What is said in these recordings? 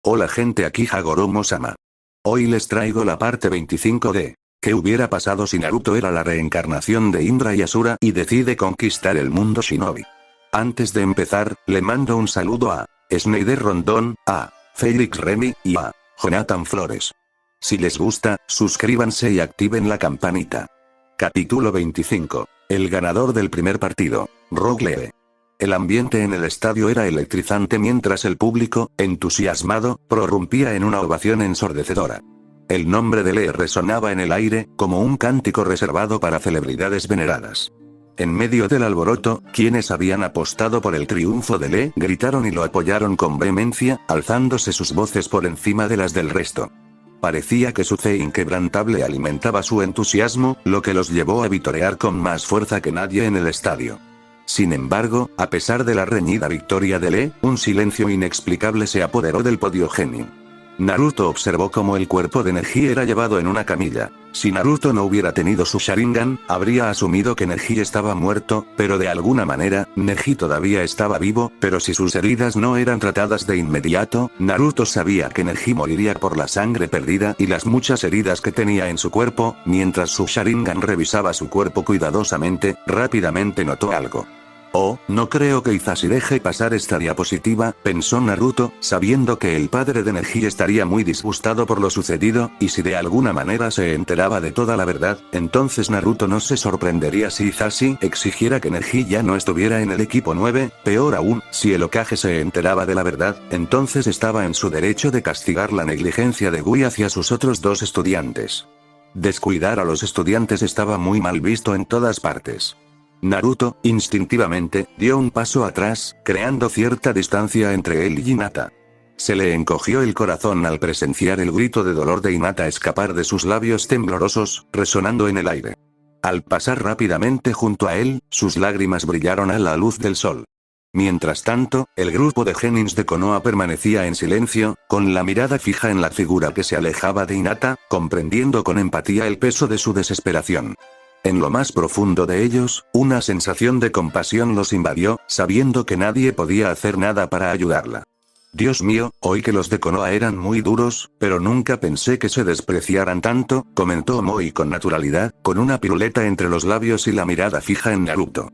Hola gente, aquí Hagoromo-sama. Hoy les traigo la parte 25 de ¿qué hubiera pasado si Naruto era la reencarnación de Indra y Asura y decide conquistar el mundo shinobi? Antes de empezar, le mando un saludo a Schneider Rondón, a Félix Remy y a Jonathan Flores. Si les gusta, suscríbanse y activen la campanita. Capítulo 25. El ganador del primer partido, Rock Lee. El ambiente en el estadio era electrizante mientras el público, entusiasmado, prorrumpía en una ovación ensordecedora. El nombre de Lee resonaba en el aire, como un cántico reservado para celebridades veneradas. En medio del alboroto, quienes habían apostado por el triunfo de Lee gritaron y lo apoyaron con vehemencia, alzándose sus voces por encima de las del resto. Parecía que su fe inquebrantable alimentaba su entusiasmo, lo que los llevó a vitorear con más fuerza que nadie en el estadio. Sin embargo, a pesar de la reñida victoria de Lee, un silencio inexplicable se apoderó del podio Genin. Naruto observó cómo el cuerpo de Neji era llevado en una camilla. Si Naruto no hubiera tenido su Sharingan, habría asumido que Neji estaba muerto, pero de alguna manera, Neji todavía estaba vivo, pero si sus heridas no eran tratadas de inmediato, Naruto sabía que Neji moriría por la sangre perdida y las muchas heridas que tenía en su cuerpo. Mientras su Sharingan revisaba su cuerpo cuidadosamente, rápidamente notó algo. Oh, no creo que Hisashi deje pasar esta diapositiva, pensó Naruto, sabiendo que el padre de Neji estaría muy disgustado por lo sucedido, y si de alguna manera se enteraba de toda la verdad, entonces Naruto no se sorprendería si Hisashi exigiera que Neji ya no estuviera en el equipo 9, peor aún, si el Hokage se enteraba de la verdad, entonces estaba en su derecho de castigar la negligencia de Gui hacia sus otros dos estudiantes. Descuidar a los estudiantes estaba muy mal visto en todas partes. Naruto, instintivamente, dio un paso atrás, creando cierta distancia entre él y Hinata. Se le encogió el corazón al presenciar el grito de dolor de Hinata escapar de sus labios temblorosos, resonando en el aire. Al pasar rápidamente junto a él, sus lágrimas brillaron a la luz del sol. Mientras tanto, el grupo de Genins de Konoha permanecía en silencio, con la mirada fija en la figura que se alejaba de Hinata, comprendiendo con empatía el peso de su desesperación. En lo más profundo de ellos, una sensación de compasión los invadió, sabiendo que nadie podía hacer nada para ayudarla. Dios mío, oí que los de Konoha eran muy duros, pero nunca pensé que se despreciaran tanto, comentó Moi con naturalidad, con una piruleta entre los labios y la mirada fija en Naruto.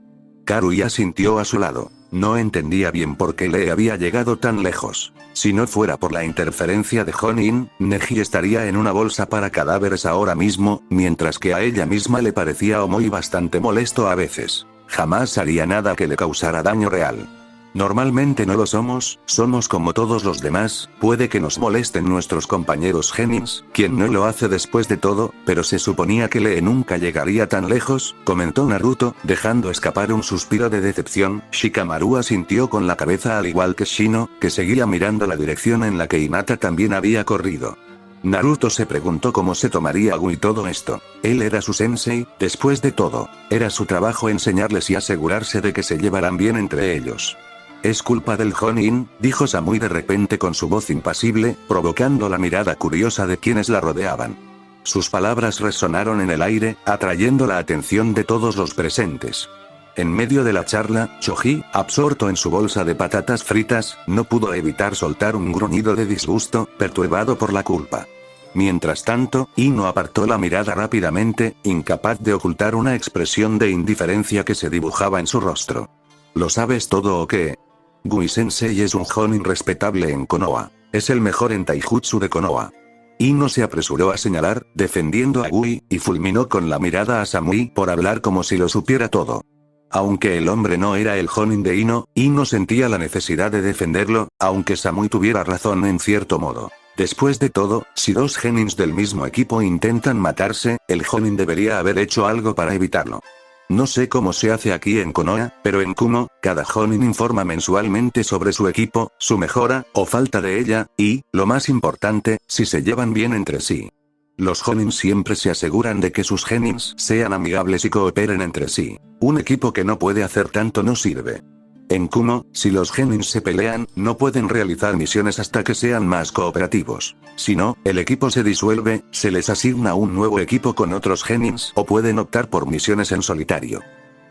Karuya sintió a su lado. No entendía bien por qué Lee había llegado tan lejos. Si no fuera por la interferencia de Jonin, Neji estaría en una bolsa para cadáveres ahora mismo, mientras que a ella misma le parecía muy bastante molesto a veces. Jamás haría nada que le causara daño real. Normalmente no lo somos como todos los demás, puede que nos molesten nuestros compañeros Genins, quien no lo hace después de todo, pero se suponía que Lee nunca llegaría tan lejos, comentó Naruto, dejando escapar un suspiro de decepción. Shikamaru asintió con la cabeza al igual que Shino, que seguía mirando la dirección en la que Hinata también había corrido. Naruto se preguntó cómo se tomaría Gui todo esto. Él era su sensei, después de todo, era su trabajo enseñarles y asegurarse de que se llevaran bien entre ellos. Es culpa del Jonin, dijo Samui de repente con su voz impasible, provocando la mirada curiosa de quienes la rodeaban. Sus palabras resonaron en el aire, atrayendo la atención de todos los presentes. En medio de la charla, Choji, absorto en su bolsa de patatas fritas, no pudo evitar soltar un gruñido de disgusto, perturbado por la culpa. Mientras tanto, Ino apartó la mirada rápidamente, incapaz de ocultar una expresión de indiferencia que se dibujaba en su rostro. ¿Lo sabes todo o qué? Gui-sensei es un Jonin respetable en Konoha. Es el mejor en Taijutsu de Konoha. Ino se apresuró a señalar, defendiendo a Gui, y fulminó con la mirada a Samui por hablar como si lo supiera todo. Aunque el hombre no era el Jonin de Ino sentía la necesidad de defenderlo, aunque Samui tuviera razón en cierto modo. Después de todo, si dos Genins del mismo equipo intentan matarse, el Jonin debería haber hecho algo para evitarlo. No sé cómo se hace aquí en Konoha, pero en Kumo, cada Jonin informa mensualmente sobre su equipo, su mejora, o falta de ella, y, lo más importante, si se llevan bien entre sí. Los Jonin siempre se aseguran de que sus Genins sean amigables y cooperen entre sí. Un equipo que no puede hacer tanto no sirve. En Kumo, si los Genins se pelean, no pueden realizar misiones hasta que sean más cooperativos. Si no, el equipo se disuelve, se les asigna un nuevo equipo con otros Genins o pueden optar por misiones en solitario.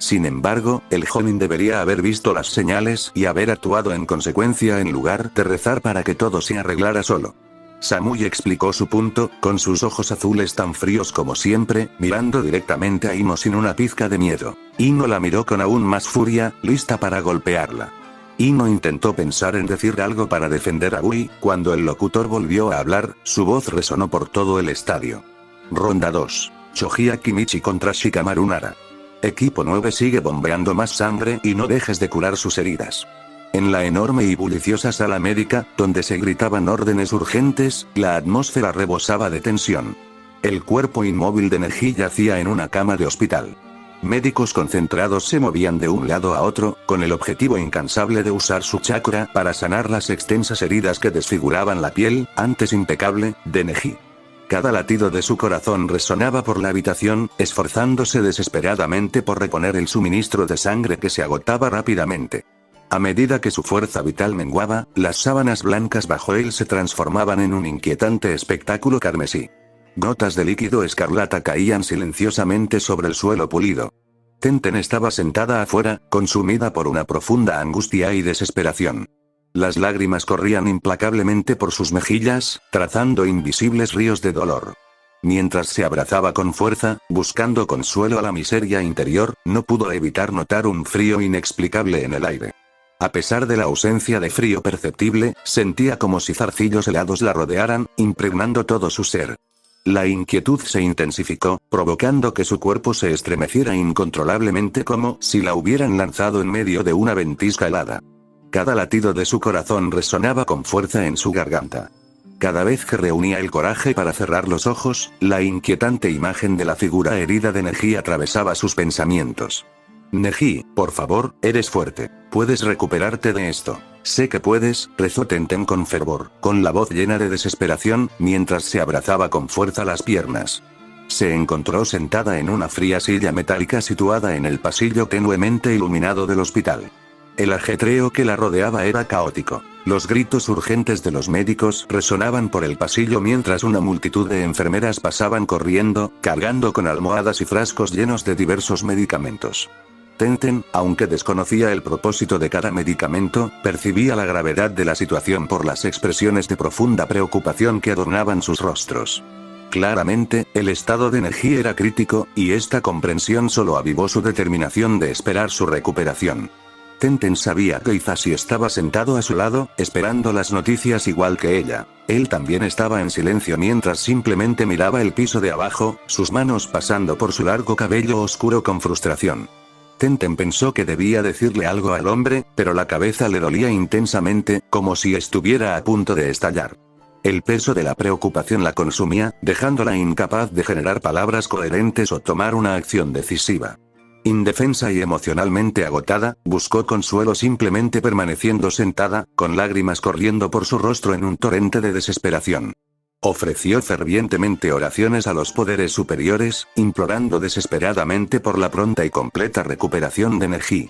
Sin embargo, el joven debería haber visto las señales y haber actuado en consecuencia en lugar de rezar para que todo se arreglara solo. Samui explicó su punto, con sus ojos azules tan fríos como siempre, mirando directamente a Ino sin una pizca de miedo. Ino la miró con aún más furia, lista para golpearla. Ino intentó pensar en decir algo para defender a Bui, cuando el locutor volvió a hablar, su voz resonó por todo el estadio. Ronda 2. Shohia Kimichi contra Shikamaru Nara. Equipo 9 sigue bombeando más sangre y no dejes de curar sus heridas. En la enorme y bulliciosa sala médica, donde se gritaban órdenes urgentes, la atmósfera rebosaba de tensión. El cuerpo inmóvil de Neji yacía en una cama de hospital. Médicos concentrados se movían de un lado a otro, con el objetivo incansable de usar su chakra para sanar las extensas heridas que desfiguraban la piel, antes impecable, de Neji. Cada latido de su corazón resonaba por la habitación, esforzándose desesperadamente por reponer el suministro de sangre que se agotaba rápidamente. A medida que su fuerza vital menguaba, las sábanas blancas bajo él se transformaban en un inquietante espectáculo carmesí. Gotas de líquido escarlata caían silenciosamente sobre el suelo pulido. Tenten estaba sentada afuera, consumida por una profunda angustia y desesperación. Las lágrimas corrían implacablemente por sus mejillas, trazando invisibles ríos de dolor. Mientras se abrazaba con fuerza, buscando consuelo a la miseria interior, no pudo evitar notar un frío inexplicable en el aire. A pesar de la ausencia de frío perceptible, sentía como si zarcillos helados la rodearan, impregnando todo su ser. La inquietud se intensificó, provocando que su cuerpo se estremeciera incontrolablemente como si la hubieran lanzado en medio de una ventisca helada. Cada latido de su corazón resonaba con fuerza en su garganta. Cada vez que reunía el coraje para cerrar los ojos, la inquietante imagen de la figura herida de Neji atravesaba sus pensamientos. Neji, por favor, eres fuerte. Puedes recuperarte de esto. Sé que puedes, rezó Tenten con fervor, con la voz llena de desesperación, mientras se abrazaba con fuerza las piernas. Se encontró sentada en una fría silla metálica situada en el pasillo tenuemente iluminado del hospital. El ajetreo que la rodeaba era caótico. Los gritos urgentes de los médicos resonaban por el pasillo mientras una multitud de enfermeras pasaban corriendo, cargando con almohadas y frascos llenos de diversos medicamentos. Tenten, aunque desconocía el propósito de cada medicamento, percibía la gravedad de la situación por las expresiones de profunda preocupación que adornaban sus rostros. Claramente, el estado de Neji era crítico, y esta comprensión solo avivó su determinación de esperar su recuperación. Tenten sabía que Izashi estaba sentado a su lado, esperando las noticias igual que ella. Él también estaba en silencio mientras simplemente miraba el piso de abajo, sus manos pasando por su largo cabello oscuro con frustración. Tenten pensó que debía decirle algo al hombre, pero la cabeza le dolía intensamente, como si estuviera a punto de estallar. El peso de la preocupación la consumía, dejándola incapaz de generar palabras coherentes o tomar una acción decisiva. Indefensa y emocionalmente agotada, buscó consuelo simplemente permaneciendo sentada, con lágrimas corriendo por su rostro en un torrente de desesperación. Ofreció fervientemente oraciones a los poderes superiores, implorando desesperadamente por la pronta y completa recuperación de Neji.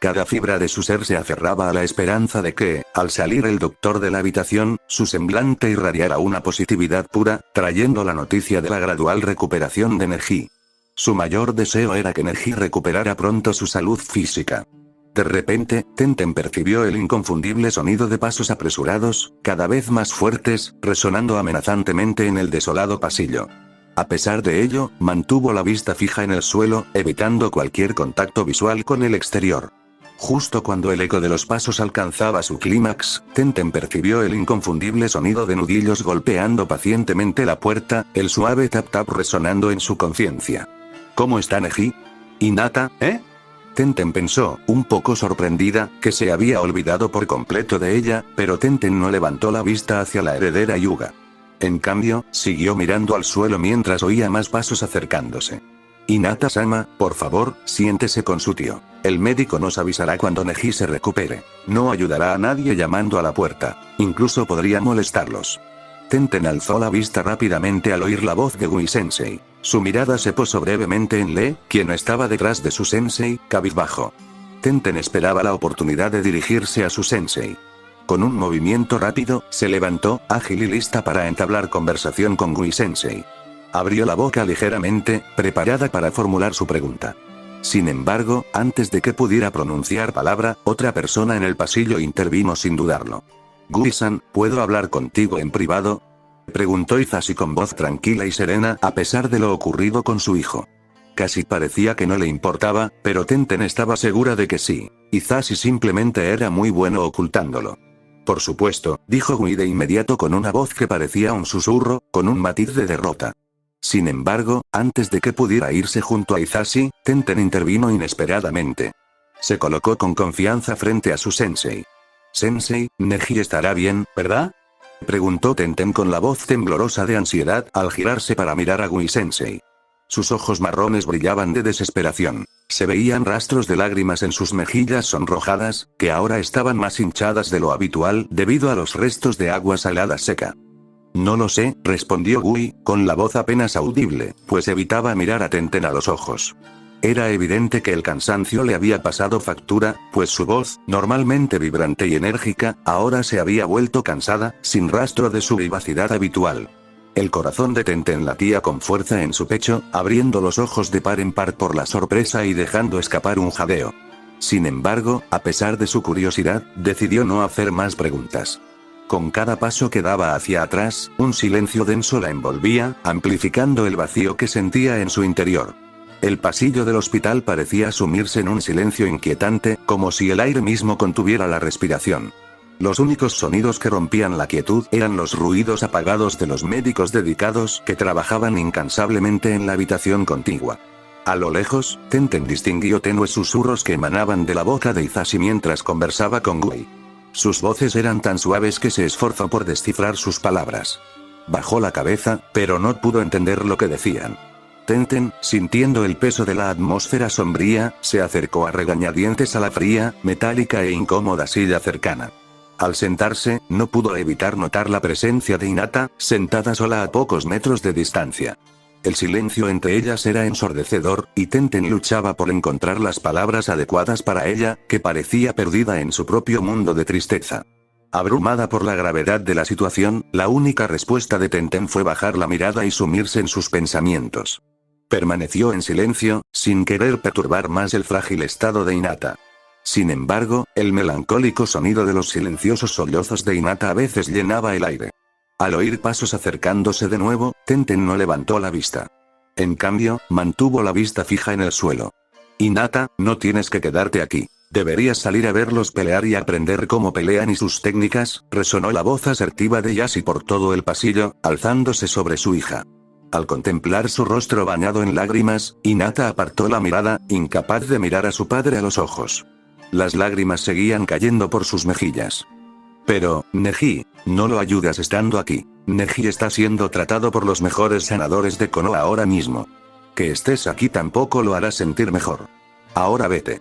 Cada fibra de su ser se aferraba a la esperanza de que, al salir el doctor de la habitación, su semblante irradiara una positividad pura, trayendo la noticia de la gradual recuperación de Neji. Su mayor deseo era que Neji recuperara pronto su salud física. De repente, Tenten percibió el inconfundible sonido de pasos apresurados, cada vez más fuertes, resonando amenazantemente en el desolado pasillo. A pesar de ello, mantuvo la vista fija en el suelo, evitando cualquier contacto visual con el exterior. Justo cuando el eco de los pasos alcanzaba su clímax, Tenten percibió el inconfundible sonido de nudillos golpeando pacientemente la puerta, el suave tap-tap resonando en su conciencia. ¿Cómo está Neji? ¿Hinata, Tenten pensó, un poco sorprendida, que se había olvidado por completo de ella, pero Tenten no levantó la vista hacia la heredera Yuga. En cambio, siguió mirando al suelo mientras oía más pasos acercándose. Hinata-sama, por favor, siéntese con su tío. El médico nos avisará cuando Neji se recupere. No ayudará a nadie llamando a la puerta. Incluso podría molestarlos. Tenten alzó la vista rápidamente al oír la voz de Gui-sensei. Su mirada se posó brevemente en Lee, quien estaba detrás de su sensei, cabizbajo. Tenten esperaba la oportunidad de dirigirse a su sensei. Con un movimiento rápido, se levantó, ágil y lista para entablar conversación con Gui-sensei. Abrió la boca ligeramente, preparada para formular su pregunta. Sin embargo, antes de que pudiera pronunciar palabra, otra persona en el pasillo intervino sin dudarlo. Gui-san, ¿puedo hablar contigo en privado? Preguntó Hisashi con voz tranquila y serena a pesar de lo ocurrido con su hijo. Casi parecía que no le importaba, pero Tenten estaba segura de que sí. Hisashi simplemente era muy bueno ocultándolo. Por supuesto, dijo Gui de inmediato con una voz que parecía un susurro, con un matiz de derrota. Sin embargo, antes de que pudiera irse junto a Hisashi, Tenten intervino inesperadamente. Se colocó con confianza frente a su sensei. Sensei, Neji estará bien, ¿verdad? Preguntó Tenten con la voz temblorosa de ansiedad al girarse para mirar a Gui sensei. Sus ojos marrones brillaban de desesperación. Se veían rastros de lágrimas en sus mejillas sonrojadas, que ahora estaban más hinchadas de lo habitual debido a los restos de agua salada seca. No lo sé, respondió Gui, con la voz apenas audible, pues evitaba mirar a Tenten a los ojos. Era evidente que el cansancio le había pasado factura, pues su voz, normalmente vibrante y enérgica, ahora se había vuelto cansada, sin rastro de su vivacidad habitual. El corazón de Tenten latía con fuerza en su pecho, abriendo los ojos de par en par por la sorpresa y dejando escapar un jadeo. Sin embargo, a pesar de su curiosidad, decidió no hacer más preguntas. Con cada paso que daba hacia atrás, un silencio denso la envolvía, amplificando el vacío que sentía en su interior. El pasillo del hospital parecía sumirse en un silencio inquietante, como si el aire mismo contuviera la respiración. Los únicos sonidos que rompían la quietud eran los ruidos apagados de los médicos dedicados que trabajaban incansablemente en la habitación contigua. A lo lejos, Tenten distinguió tenues susurros que emanaban de la boca de Hisashi mientras conversaba con Gui. Sus voces eran tan suaves que se esforzó por descifrar sus palabras. Bajó la cabeza, pero no pudo entender lo que decían. Tenten, sintiendo el peso de la atmósfera sombría, se acercó a regañadientes a la fría, metálica e incómoda silla cercana. Al sentarse, no pudo evitar notar la presencia de Hinata, sentada sola a pocos metros de distancia. El silencio entre ellas era ensordecedor, y Tenten luchaba por encontrar las palabras adecuadas para ella, que parecía perdida en su propio mundo de tristeza. Abrumada por la gravedad de la situación, la única respuesta de Tenten fue bajar la mirada y sumirse en sus pensamientos. Permaneció en silencio, sin querer perturbar más el frágil estado de Hinata. Sin embargo, el melancólico sonido de los silenciosos sollozos de Hinata a veces llenaba el aire. Al oír pasos acercándose de nuevo, Tenten no levantó la vista. En cambio, mantuvo la vista fija en el suelo. Hinata, no tienes que quedarte aquí. Deberías salir a verlos pelear y aprender cómo pelean y sus técnicas, resonó la voz asertiva de Yashi por todo el pasillo, alzándose sobre su hija. Al contemplar su rostro bañado en lágrimas, Hinata apartó la mirada, incapaz de mirar a su padre a los ojos. Las lágrimas seguían cayendo por sus mejillas. Pero, Neji, no lo ayudas estando aquí. Neji está siendo tratado por los mejores sanadores de Konoha ahora mismo. Que estés aquí tampoco lo hará sentir mejor. Ahora vete.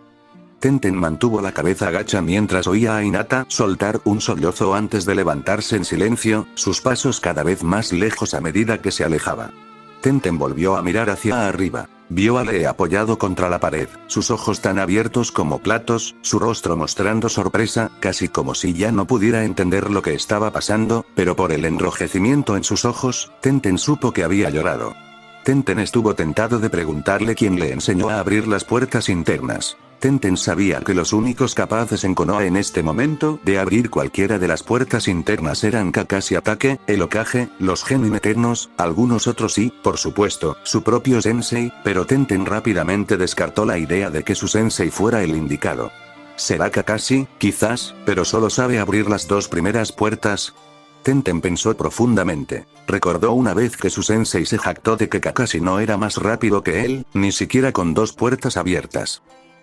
Tenten mantuvo la cabeza agacha mientras oía a Hinata soltar un sollozo antes de levantarse en silencio, sus pasos cada vez más lejos a medida que se alejaba. Tenten volvió a mirar hacia arriba. Vio a Lee apoyado contra la pared, sus ojos tan abiertos como platos, su rostro mostrando sorpresa, casi como si ya no pudiera entender lo que estaba pasando, pero por el enrojecimiento en sus ojos, Tenten supo que había llorado. Tenten estuvo tentado de preguntarle quién le enseñó a abrir las puertas internas. Tenten sabía que los únicos capaces en Konoha en este momento de abrir cualquiera de las puertas internas eran Kakashi Atake, el Hokage, los Genin Eternos, algunos otros y, por supuesto, su propio sensei, pero Tenten rápidamente descartó la idea de que su sensei fuera el indicado. ¿Será Kakashi? Quizás, pero solo sabe abrir las dos primeras puertas. Tenten pensó profundamente. Recordó una vez que su sensei se jactó de que Kakashi no era más rápido que él, ni siquiera con dos puertas abiertas.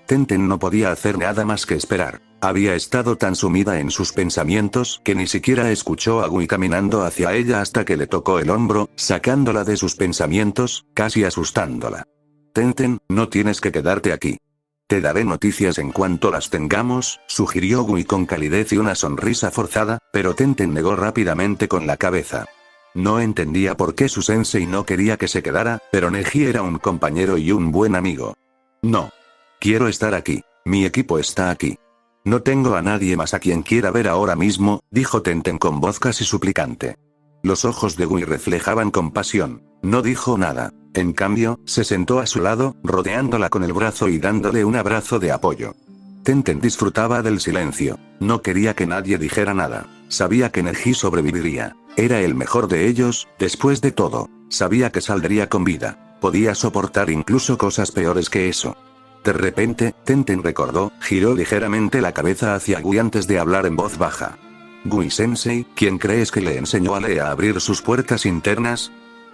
Tenten no podía hacer nada más que esperar. Había estado tan sumida en sus pensamientos que ni siquiera escuchó a Gui caminando hacia ella hasta que le tocó el hombro, sacándola de sus pensamientos, casi asustándola. Tenten, no tienes que quedarte aquí. Te daré noticias en cuanto las tengamos, sugirió Gui con calidez y una sonrisa forzada, pero Tenten negó rápidamente con la cabeza. No entendía por qué su sensei no quería que se quedara, pero Neji era un compañero y un buen amigo. No. Quiero estar aquí. Mi equipo está aquí. No tengo a nadie más a quien quiera ver ahora mismo, dijo Tenten con voz casi suplicante. Los ojos de Gui reflejaban compasión. No dijo nada. En cambio, se sentó a su lado, rodeándola con el brazo y dándole un abrazo de apoyo. Tenten disfrutaba del silencio. No quería que nadie dijera nada. Sabía que Neji sobreviviría. Era el mejor de ellos, después de todo. Sabía que saldría con vida. Podía soportar incluso cosas peores que eso. De repente, Tenten recordó, giró ligeramente la cabeza hacia Gui antes de hablar en voz baja. Gui-sensei, ¿quién crees que le enseñó a Lee a abrir sus puertas internas?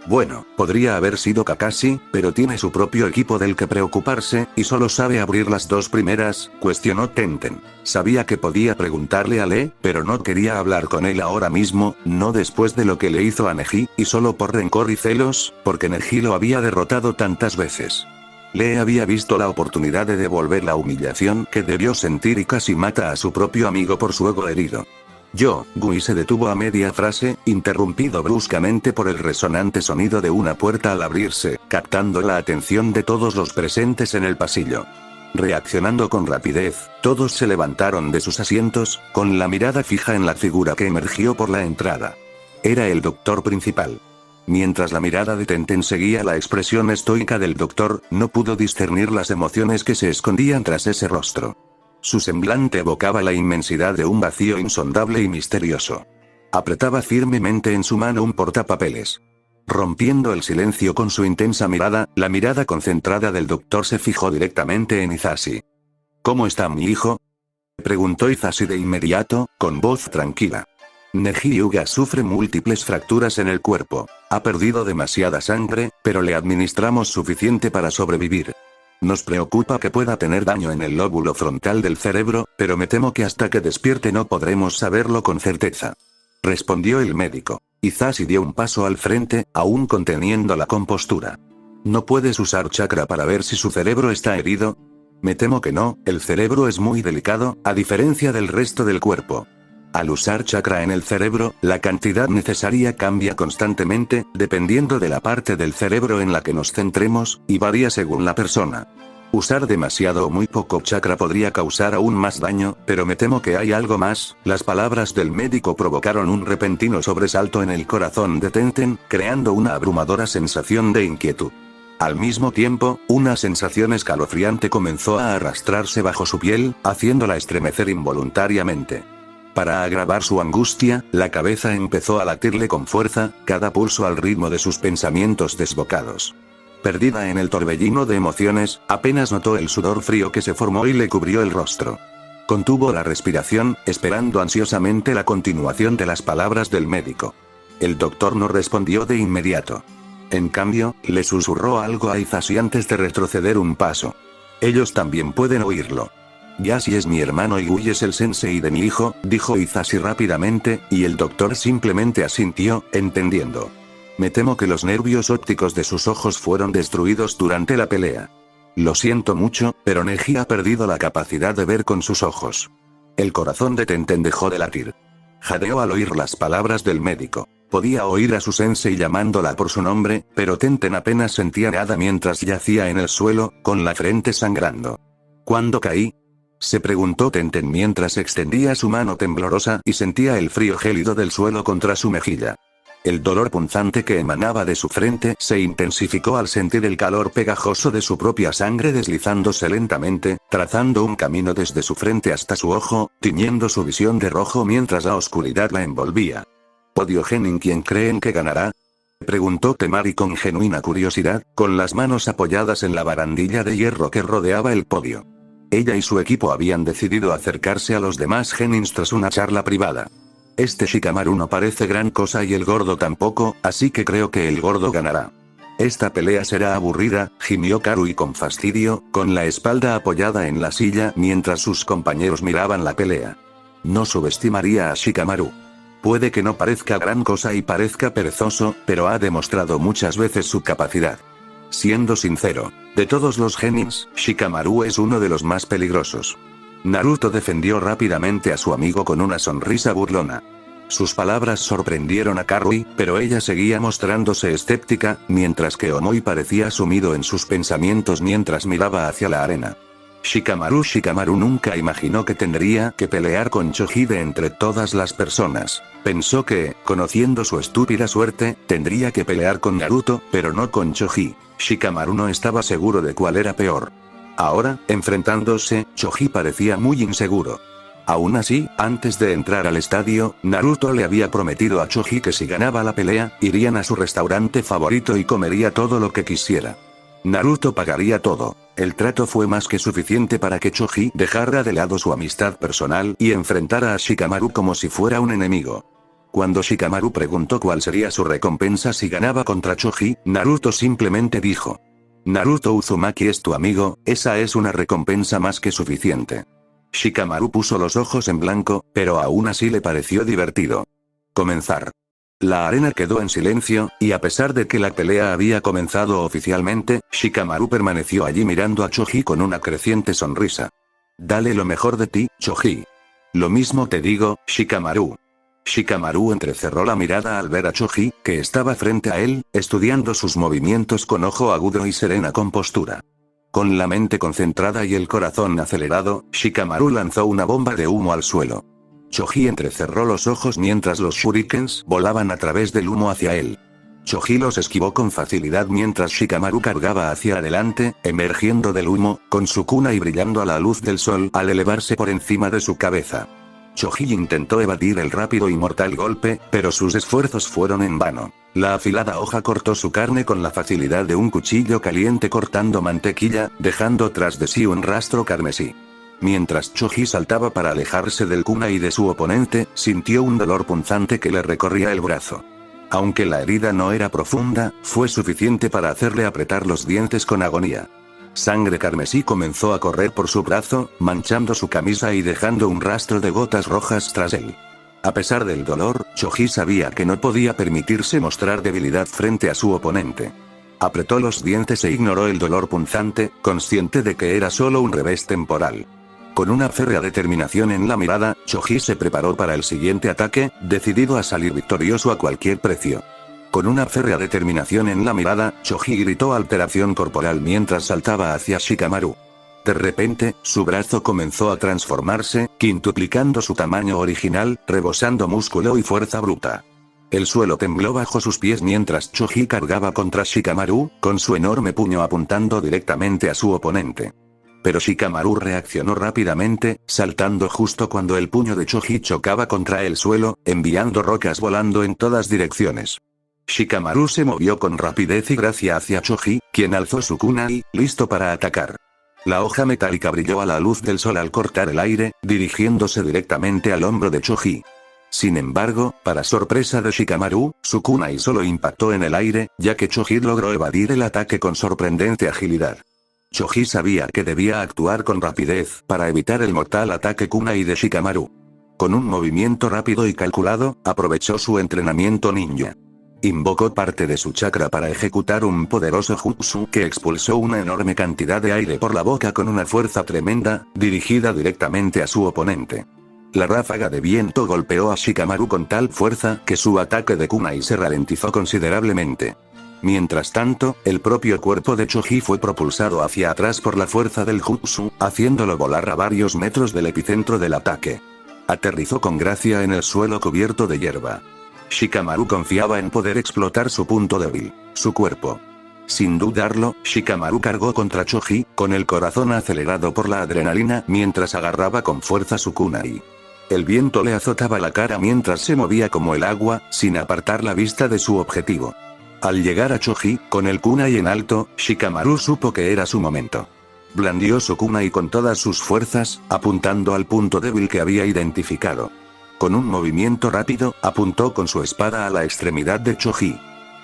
Bueno, podría haber sido Kakashi, pero tiene su propio equipo del que preocuparse, y solo sabe abrir las dos primeras, cuestionó Tenten. Sabía que podía preguntarle a Lee, pero no quería hablar con él ahora mismo, no después de lo que le hizo a Neji, y solo por rencor y celos, porque Neji lo había derrotado tantas veces. Lee había visto la oportunidad de devolver la humillación que debió sentir y casi mata a su propio amigo por su ego herido. Gui se detuvo a media frase, interrumpido bruscamente por el resonante sonido de una puerta al abrirse, captando la atención de todos los presentes en el pasillo. Reaccionando con rapidez, todos se levantaron de sus asientos, con la mirada fija en la figura que emergió por la entrada. Era el doctor principal. Mientras la mirada de Tenten seguía la expresión estoica del doctor, no pudo discernir las emociones que se escondían tras ese rostro. Su semblante evocaba la inmensidad de un vacío insondable y misterioso. Apretaba firmemente en su mano un portapapeles. Rompiendo el silencio con su intensa mirada, la mirada concentrada del doctor se fijó directamente en Hisashi. ¿Cómo está mi hijo?, preguntó Hisashi de inmediato, con voz tranquila. Neji Hyuga sufre múltiples fracturas en el cuerpo. Ha perdido demasiada sangre, pero le administramos suficiente para sobrevivir. Nos preocupa que pueda tener daño en el lóbulo frontal del cerebro, pero me temo que hasta que despierte no podremos saberlo con certeza. Respondió el médico. Hisashi dio un paso al frente, aún conteniendo la compostura. ¿No puedes usar chakra para ver si su cerebro está herido? Me temo que no, el cerebro es muy delicado, a diferencia del resto del cuerpo. Al usar chakra en el cerebro, la cantidad necesaria cambia constantemente, dependiendo de la parte del cerebro en la que nos centremos, y varía según la persona. Usar demasiado o muy poco chakra podría causar aún más daño, pero me temo que hay algo más. Las palabras del médico provocaron un repentino sobresalto en el corazón de Tenten, creando una abrumadora sensación de inquietud. Al mismo tiempo, una sensación escalofriante comenzó a arrastrarse bajo su piel, haciéndola estremecer involuntariamente. Para agravar su angustia, la cabeza empezó a latirle con fuerza, cada pulso al ritmo de sus pensamientos desbocados. Perdida en el torbellino de emociones, apenas notó el sudor frío que se formó y le cubrió el rostro. Contuvo la respiración, esperando ansiosamente la continuación de las palabras del médico. El doctor no respondió de inmediato. En cambio, le susurró algo a Hisashi antes de retroceder un paso. Ellos también pueden oírlo. Yashi es mi hermano y Gui es el sensei de mi hijo, dijo Hisashi rápidamente, y el doctor simplemente asintió, entendiendo. Me temo que los nervios ópticos de sus ojos fueron destruidos durante la pelea. Lo siento mucho, pero Neji ha perdido la capacidad de ver con sus ojos. El corazón de Tenten dejó de latir. Jadeó al oír las palabras del médico. Podía oír a su sensei llamándola por su nombre, pero Tenten apenas sentía nada mientras yacía en el suelo, con la frente sangrando. ¿Cuándo caí?, se preguntó Tenten mientras extendía su mano temblorosa y sentía el frío gélido del suelo contra su mejilla. El dolor punzante que emanaba de su frente se intensificó al sentir el calor pegajoso de su propia sangre deslizándose lentamente, trazando un camino desde su frente hasta su ojo, tiñendo su visión de rojo mientras la oscuridad la envolvía. ¿Podio Genin quién creen que ganará?, preguntó Temari con genuina curiosidad, con las manos apoyadas en la barandilla de hierro que rodeaba el podio. Ella y su equipo habían decidido acercarse a los demás genins tras una charla privada. Este Shikamaru no parece gran cosa y el gordo tampoco, así que creo que el gordo ganará. Esta pelea será aburrida, gimió Karui con fastidio, con la espalda apoyada en la silla mientras sus compañeros miraban la pelea. No subestimaría a Shikamaru. Puede que no parezca gran cosa y parezca perezoso, pero ha demostrado muchas veces su capacidad. Siendo sincero, de todos los genins, Shikamaru es uno de los más peligrosos. Naruto defendió rápidamente a su amigo con una sonrisa burlona. Sus palabras sorprendieron a Karui, pero ella seguía mostrándose escéptica, mientras que Omoi parecía sumido en sus pensamientos mientras miraba hacia la arena. Shikamaru nunca imaginó que tendría que pelear con Choji de entre todas las personas. Pensó que, conociendo su estúpida suerte, tendría que pelear con Naruto, pero no con Choji. Shikamaru no estaba seguro de cuál era peor. Ahora, enfrentándose, Choji parecía muy inseguro. Aún así, antes de entrar al estadio, Naruto le había prometido a Choji que si ganaba la pelea, irían a su restaurante favorito y comería todo lo que quisiera. Naruto pagaría todo. El trato fue más que suficiente para que Choji dejara de lado su amistad personal y enfrentara a Shikamaru como si fuera un enemigo. Cuando Shikamaru preguntó cuál sería su recompensa si ganaba contra Choji, Naruto simplemente dijo: Naruto Uzumaki es tu amigo, esa es una recompensa más que suficiente. Shikamaru puso los ojos en blanco, pero aún así le pareció divertido. Comenzar. La arena quedó en silencio, y a pesar de que la pelea había comenzado oficialmente, Shikamaru permaneció allí mirando a Choji con una creciente sonrisa. Dale lo mejor de ti, Choji. Lo mismo te digo, Shikamaru. Shikamaru entrecerró la mirada al ver a Choji, que estaba frente a él, estudiando sus movimientos con ojo agudo y serena compostura. Con la mente concentrada y el corazón acelerado, Shikamaru lanzó una bomba de humo al suelo. Choji entrecerró los ojos mientras los shurikens volaban a través del humo hacia él. Choji los esquivó con facilidad mientras Shikamaru cargaba hacia adelante, emergiendo del humo, con su kuna y brillando a la luz del sol al elevarse por encima de su cabeza. Choji intentó evadir el rápido y mortal golpe, pero sus esfuerzos fueron en vano. La afilada hoja cortó su carne con la facilidad de un cuchillo caliente cortando mantequilla, dejando tras de sí un rastro carmesí. Mientras Choji saltaba para alejarse del kunai de su oponente, sintió un dolor punzante que le recorría el brazo. Aunque la herida no era profunda, fue suficiente para hacerle apretar los dientes con agonía. Sangre carmesí comenzó a correr por su brazo, manchando su camisa y dejando un rastro de gotas rojas tras él. A pesar del dolor, Choji sabía que no podía permitirse mostrar debilidad frente a su oponente. Apretó los dientes e ignoró el dolor punzante, consciente de que era solo un revés temporal. Con una férrea determinación en la mirada, Choji se preparó para el siguiente ataque, decidido a salir victorioso a cualquier precio. Con una férrea determinación en la mirada, Choji gritó alteración corporal mientras saltaba hacia Shikamaru. De repente, su brazo comenzó a transformarse, quintuplicando su tamaño original, rebosando músculo y fuerza bruta. El suelo tembló bajo sus pies mientras Choji cargaba contra Shikamaru, con su enorme puño apuntando directamente a su oponente. Pero Shikamaru reaccionó rápidamente, saltando justo cuando el puño de Choji chocaba contra el suelo, enviando rocas volando en todas direcciones. Shikamaru se movió con rapidez y gracia hacia Choji, quien alzó su kunai, listo para atacar. La hoja metálica brilló a la luz del sol al cortar el aire, dirigiéndose directamente al hombro de Choji. Sin embargo, para sorpresa de Shikamaru, su kunai solo impactó en el aire, ya que Choji logró evadir el ataque con sorprendente agilidad. Choji sabía que debía actuar con rapidez para evitar el mortal ataque kunai de Shikamaru. Con un movimiento rápido y calculado, aprovechó su entrenamiento ninja. Invocó parte de su chakra para ejecutar un poderoso jutsu que expulsó una enorme cantidad de aire por la boca con una fuerza tremenda, dirigida directamente a su oponente. La ráfaga de viento golpeó a Shikamaru con tal fuerza que su ataque de kunai se ralentizó considerablemente. Mientras tanto, el propio cuerpo de Choji fue propulsado hacia atrás por la fuerza del jutsu, haciéndolo volar a varios metros del epicentro del ataque. Aterrizó con gracia en el suelo cubierto de hierba. Shikamaru confiaba en poder explotar su punto débil, su cuerpo. Sin dudarlo, Shikamaru cargó contra Choji, con el corazón acelerado por la adrenalina mientras agarraba con fuerza su kunai. El viento le azotaba la cara mientras se movía como el agua, sin apartar la vista de su objetivo. Al llegar a Choji, con el kunai en alto, Shikamaru supo que era su momento. Blandió su kunai con todas sus fuerzas, apuntando al punto débil que había identificado. Con un movimiento rápido, apuntó con su espada a la extremidad de Choji.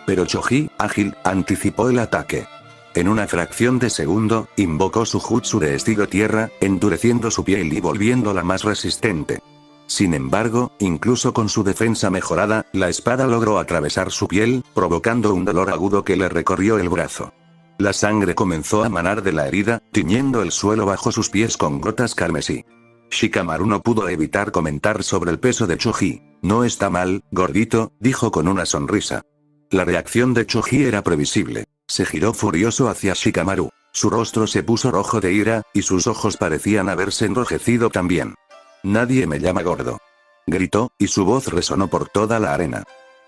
Pero Choji, ágil, anticipó el ataque. En una fracción de segundo, invocó su jutsu de estilo tierra, endureciendo su piel y volviéndola más resistente. Sin embargo, incluso con su defensa mejorada, la espada logró atravesar su piel, provocando un dolor agudo que le recorrió el brazo. La sangre comenzó a manar de la herida, tiñendo el suelo bajo sus pies con gotas carmesí. Shikamaru no pudo evitar comentar sobre el peso de Choji. No está mal, gordito, dijo con una sonrisa. La reacción de Choji era previsible. Se giró furioso hacia Shikamaru. Su rostro se puso rojo de ira, y sus ojos parecían haberse enrojecido también. «Nadie me llama gordo», gritó, y su voz resonó por toda la arena.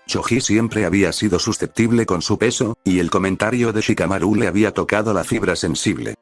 Choji siempre había sido susceptible con su peso, y el comentario de Shikamaru le había tocado la fibra sensible.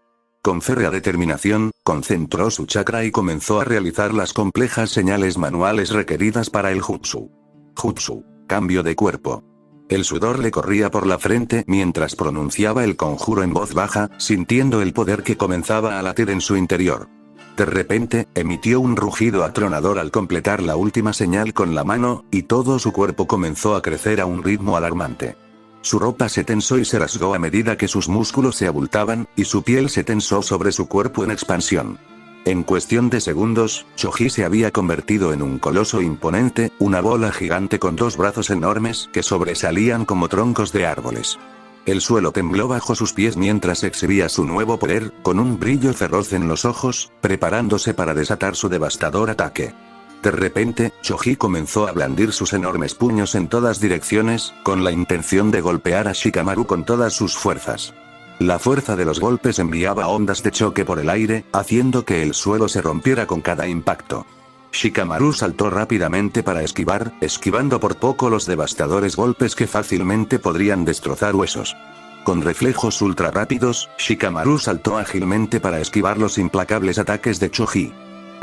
Con férrea determinación, concentró su chakra y comenzó a realizar las complejas señales manuales requeridas para el jutsu. Jutsu, cambio de cuerpo. El sudor le corría por la frente mientras pronunciaba el conjuro en voz baja, sintiendo el poder que comenzaba a latir en su interior. De repente, emitió un rugido atronador al completar la última señal con la mano, y todo su cuerpo comenzó a crecer a un ritmo alarmante. Su ropa se tensó y se rasgó a medida que sus músculos se abultaban, y su piel se tensó sobre su cuerpo en expansión. En cuestión de segundos, Choji se había convertido en un coloso imponente, una bola gigante con dos brazos enormes que sobresalían como troncos de árboles. El suelo tembló bajo sus pies mientras exhibía su nuevo poder, con un brillo feroz en los ojos, preparándose para desatar su devastador ataque. De repente, Choji comenzó a blandir sus enormes puños en todas direcciones, con la intención de golpear a Shikamaru con todas sus fuerzas. La fuerza de los golpes enviaba ondas de choque por el aire, haciendo que el suelo se rompiera con cada impacto. Shikamaru saltó rápidamente para esquivar, esquivando por poco los devastadores golpes que fácilmente podrían destrozar huesos. Con reflejos ultra rápidos, Shikamaru saltó ágilmente para esquivar los implacables ataques de Choji.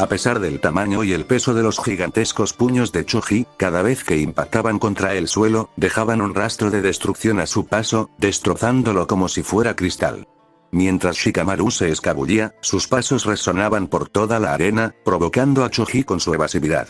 A pesar del tamaño y el peso de los gigantescos puños de Choji, cada vez que impactaban contra el suelo, dejaban un rastro de destrucción a su paso, destrozándolo como si fuera cristal. Mientras Shikamaru se escabullía, sus pasos resonaban por toda la arena, provocando a Choji con su evasividad.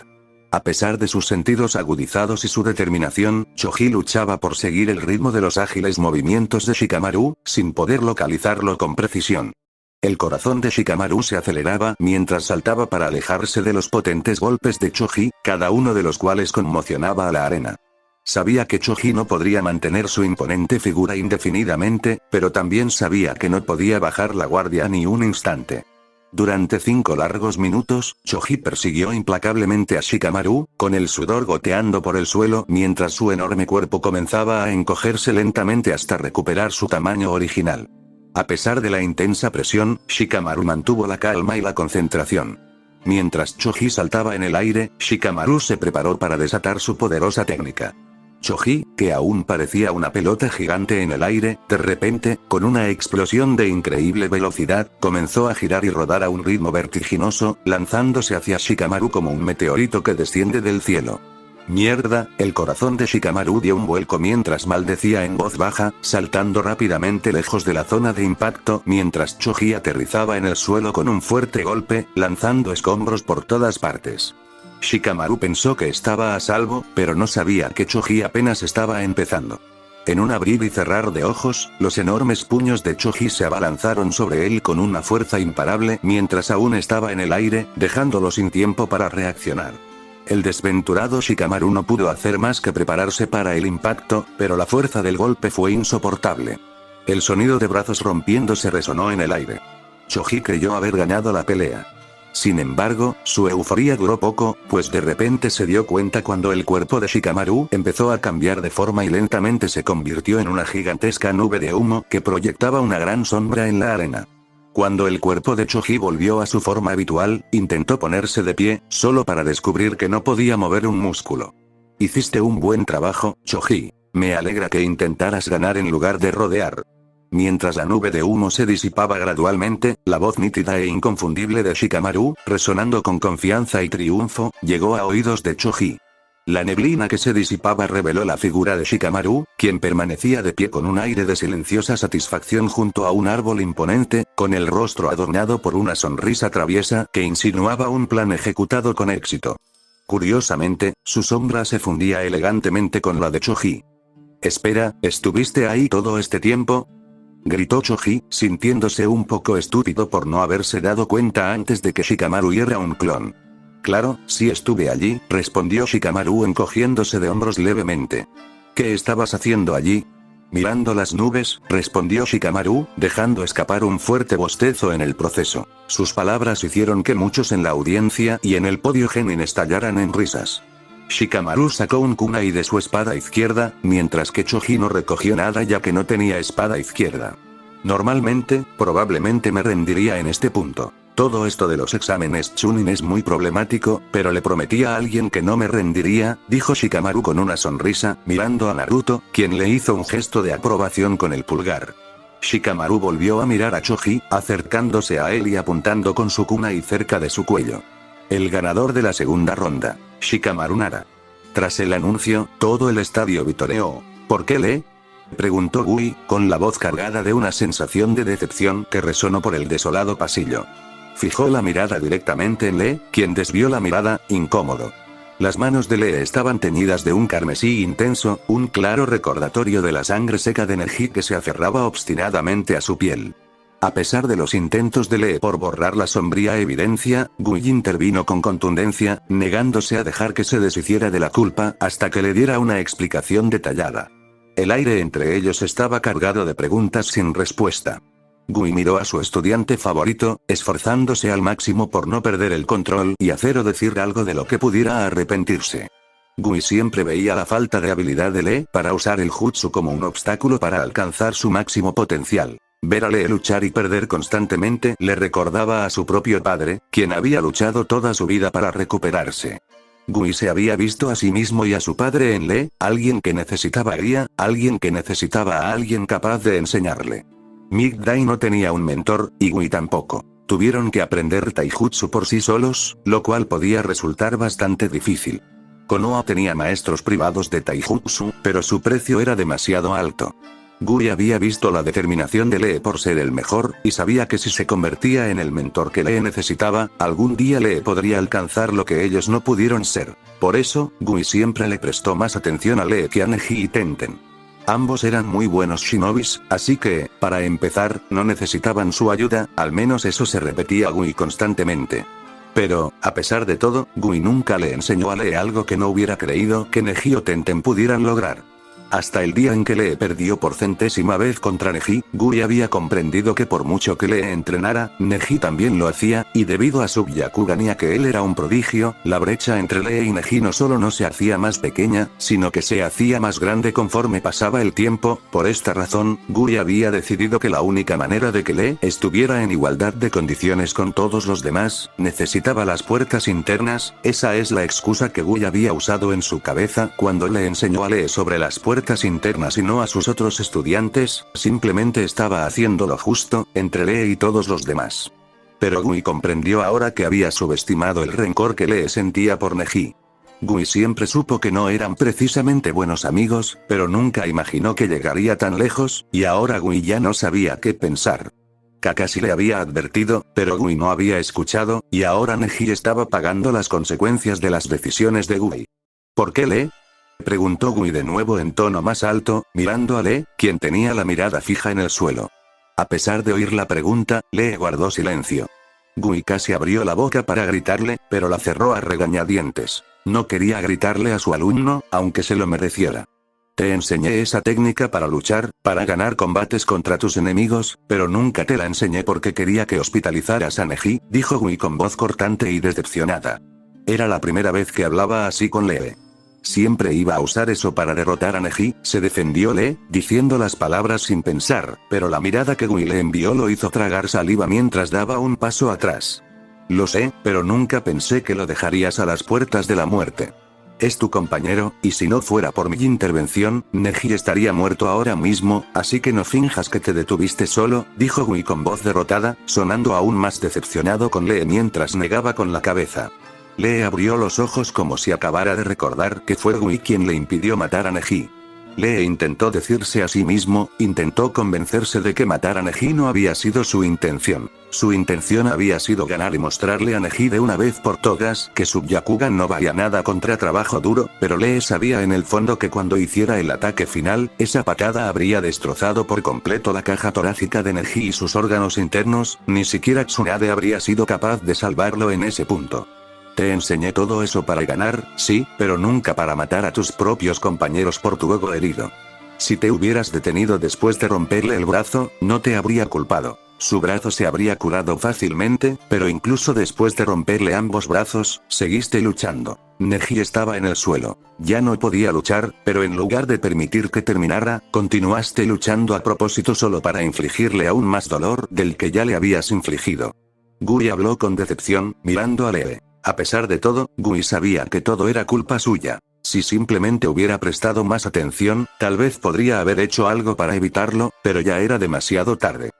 A pesar de sus sentidos agudizados y su determinación, Choji luchaba por seguir el ritmo de los ágiles movimientos de Shikamaru, sin poder localizarlo con precisión. El corazón de Shikamaru se aceleraba mientras saltaba para alejarse de los potentes golpes de Choji, cada uno de los cuales conmocionaba a la arena. Sabía que Choji no podría mantener su imponente figura indefinidamente, pero también sabía que no podía bajar la guardia ni un instante. Durante 5 largos minutos, Choji persiguió implacablemente a Shikamaru, con el sudor goteando por el suelo mientras su enorme cuerpo comenzaba a encogerse lentamente hasta recuperar su tamaño original. A pesar de la intensa presión, Shikamaru mantuvo la calma y la concentración. Mientras Choji saltaba en el aire, Shikamaru se preparó para desatar su poderosa técnica. Choji, que aún parecía una pelota gigante en el aire, de repente, con una explosión de increíble velocidad, comenzó a girar y rodar a un ritmo vertiginoso, lanzándose hacia Shikamaru como un meteorito que desciende del cielo. Mierda, el corazón de Shikamaru dio un vuelco mientras maldecía en voz baja, saltando rápidamente lejos de la zona de impacto mientras Choji aterrizaba en el suelo con un fuerte golpe, lanzando escombros por todas partes. Shikamaru pensó que estaba a salvo, pero no sabía que Choji apenas estaba empezando. En un abrir y cerrar de ojos, los enormes puños de Choji se abalanzaron sobre él con una fuerza imparable mientras aún estaba en el aire, dejándolo sin tiempo para reaccionar. El desventurado Shikamaru no pudo hacer más que prepararse para el impacto, pero la fuerza del golpe fue insoportable. El sonido de brazos rompiéndose resonó en el aire. Choji creyó haber ganado la pelea. Sin embargo, su euforía duró poco, pues de repente se dio cuenta cuando el cuerpo de Shikamaru empezó a cambiar de forma y lentamente se convirtió en una gigantesca nube de humo que proyectaba una gran sombra en la arena. Cuando el cuerpo de Choji volvió a su forma habitual, intentó ponerse de pie, solo para descubrir que no podía mover un músculo. Hiciste un buen trabajo, Choji. Me alegra que intentaras ganar en lugar de rodear. Mientras la nube de humo se disipaba gradualmente, la voz nítida e inconfundible de Shikamaru, resonando con confianza y triunfo, llegó a oídos de Choji. La neblina que se disipaba reveló la figura de Shikamaru, quien permanecía de pie con un aire de silenciosa satisfacción junto a un árbol imponente, con el rostro adornado por una sonrisa traviesa que insinuaba un plan ejecutado con éxito. Curiosamente, su sombra se fundía elegantemente con la de Choji. «Espera, ¿estuviste ahí todo este tiempo?», gritó Choji, sintiéndose un poco estúpido por no haberse dado cuenta antes de que Shikamaru era un clon. «Claro, sí estuve allí», respondió Shikamaru encogiéndose de hombros levemente. «¿Qué estabas haciendo allí?». «Mirando las nubes», respondió Shikamaru, dejando escapar un fuerte bostezo en el proceso. Sus palabras hicieron que muchos en la audiencia y en el podio genuin estallaran en risas. Shikamaru sacó un kunai de su espada izquierda, mientras que Choji no recogió nada ya que no tenía espada izquierda. Normalmente, probablemente me rendiría en este punto. Todo esto de los exámenes Chunin es muy problemático, pero le prometí a alguien que no me rendiría, dijo Shikamaru con una sonrisa, mirando a Naruto, quien le hizo un gesto de aprobación con el pulgar. Shikamaru volvió a mirar a Choji, acercándose a él y apuntando con su kunai cerca de su cuello. El ganador de la segunda ronda, Shikamaru Nara. Tras el anuncio, todo el estadio vitoreó. ¿Por qué Lee?, preguntó Gui, con la voz cargada de una sensación de decepción que resonó por el desolado pasillo. Fijó la mirada directamente en Lee, quien desvió la mirada, incómodo. Las manos de Lee estaban teñidas de un carmesí intenso, un claro recordatorio de la sangre seca de Neji que se aferraba obstinadamente a su piel. A pesar de los intentos de Lee por borrar la sombría evidencia, Gui intervino con contundencia, negándose a dejar que se deshiciera de la culpa hasta que le diera una explicación detallada. El aire entre ellos estaba cargado de preguntas sin respuesta. Gui miró a su estudiante favorito, esforzándose al máximo por no perder el control y hacer o decir algo de lo que pudiera arrepentirse. Gui siempre veía la falta de habilidad de Lee para usar el jutsu como un obstáculo para alcanzar su máximo potencial. Ver a Lee luchar y perder constantemente le recordaba a su propio padre, quien había luchado toda su vida para recuperarse. Gui se había visto a sí mismo y a su padre en Lee, alguien que necesitaba guía, alguien que necesitaba a alguien capaz de enseñarle. Migdai no tenía un mentor, y Gui tampoco. Tuvieron que aprender taijutsu por sí solos, lo cual podía resultar bastante difícil. Konoha tenía maestros privados de taijutsu, pero su precio era demasiado alto. Gui había visto la determinación de Lee por ser el mejor, y sabía que si se convertía en el mentor que Lee necesitaba, algún día Lee podría alcanzar lo que ellos no pudieron ser. Por eso, Gui siempre le prestó más atención a Lee que a Neji y Tenten. Ambos eran muy buenos shinobis, así que, para empezar, no necesitaban su ayuda, al menos eso se repetía a Gui constantemente. Pero, a pesar de todo, Gui nunca le enseñó a Lee algo que no hubiera creído que Neji o Tenten pudieran lograr. Hasta el día en que Lee perdió por centésima vez contra Neji, Gui había comprendido que por mucho que Lee entrenara, Neji también lo hacía, y debido a su Byakugan y a que él era un prodigio, la brecha entre Lee y Neji no solo no se hacía más pequeña, sino que se hacía más grande conforme pasaba el tiempo. Por esta razón, Gui había decidido que la única manera de que Lee estuviera en igualdad de condiciones con todos los demás, necesitaba las puertas internas. Esa es la excusa que Gui había usado en su cabeza cuando le enseñó a Lee sobre las puertas internas y no a sus otros estudiantes, simplemente estaba haciendo lo justo, entre Lee y todos los demás. Pero Gui comprendió ahora que había subestimado el rencor que Lee sentía por Neji. Gui siempre supo que no eran precisamente buenos amigos, pero nunca imaginó que llegaría tan lejos, y ahora Gui ya no sabía qué pensar. Kakashi le había advertido, pero Gui no había escuchado, y ahora Neji estaba pagando las consecuencias de las decisiones de Gui. ¿Por qué Lee?, preguntó Gui de nuevo en tono más alto, mirando a Lee, quien tenía la mirada fija en el suelo. A pesar de oír la pregunta, Lee guardó silencio. Gui casi abrió la boca para gritarle, pero la cerró a regañadientes. No quería gritarle a su alumno, aunque se lo mereciera. Te enseñé esa técnica para luchar, para ganar combates contra tus enemigos, pero nunca te la enseñé porque quería que hospitalizaras a Neji, dijo Gui con voz cortante y decepcionada. Era la primera vez que hablaba así con Lee. Siempre iba a usar eso para derrotar a Neji, se defendió Lee, diciendo las palabras sin pensar, pero la mirada que Gui le envió lo hizo tragar saliva mientras daba un paso atrás. Lo sé, pero nunca pensé que lo dejarías a las puertas de la muerte. Es tu compañero, y si no fuera por mi intervención, Neji estaría muerto ahora mismo, así que no finjas que te detuviste solo, dijo Gui con voz derrotada, sonando aún más decepcionado con Lee mientras negaba con la cabeza. Lee abrió los ojos como si acabara de recordar que fue Gui quien le impidió matar a Neji. Lee intentó decirse a sí mismo, intentó convencerse de que matar a Neji no había sido su intención. Su intención había sido ganar y mostrarle a Neji de una vez por todas que su Byakugan no valía nada contra trabajo duro, pero Lee sabía en el fondo que cuando hiciera el ataque final, esa patada habría destrozado por completo la caja torácica de Neji y sus órganos internos, ni siquiera Tsunade habría sido capaz de salvarlo en ese punto. Te enseñé todo eso para ganar, sí, pero nunca para matar a tus propios compañeros por tu ego herido. Si te hubieras detenido después de romperle el brazo, no te habría culpado. Su brazo se habría curado fácilmente, pero incluso después de romperle ambos brazos, seguiste luchando. Neji estaba en el suelo. Ya no podía luchar, pero en lugar de permitir que terminara, continuaste luchando a propósito solo para infligirle aún más dolor del que ya le habías infligido. Gui habló con decepción, mirando a Lee. A pesar de todo, Gui sabía que todo era culpa suya. Si simplemente hubiera prestado más atención, tal vez podría haber hecho algo para evitarlo, pero ya era demasiado tarde.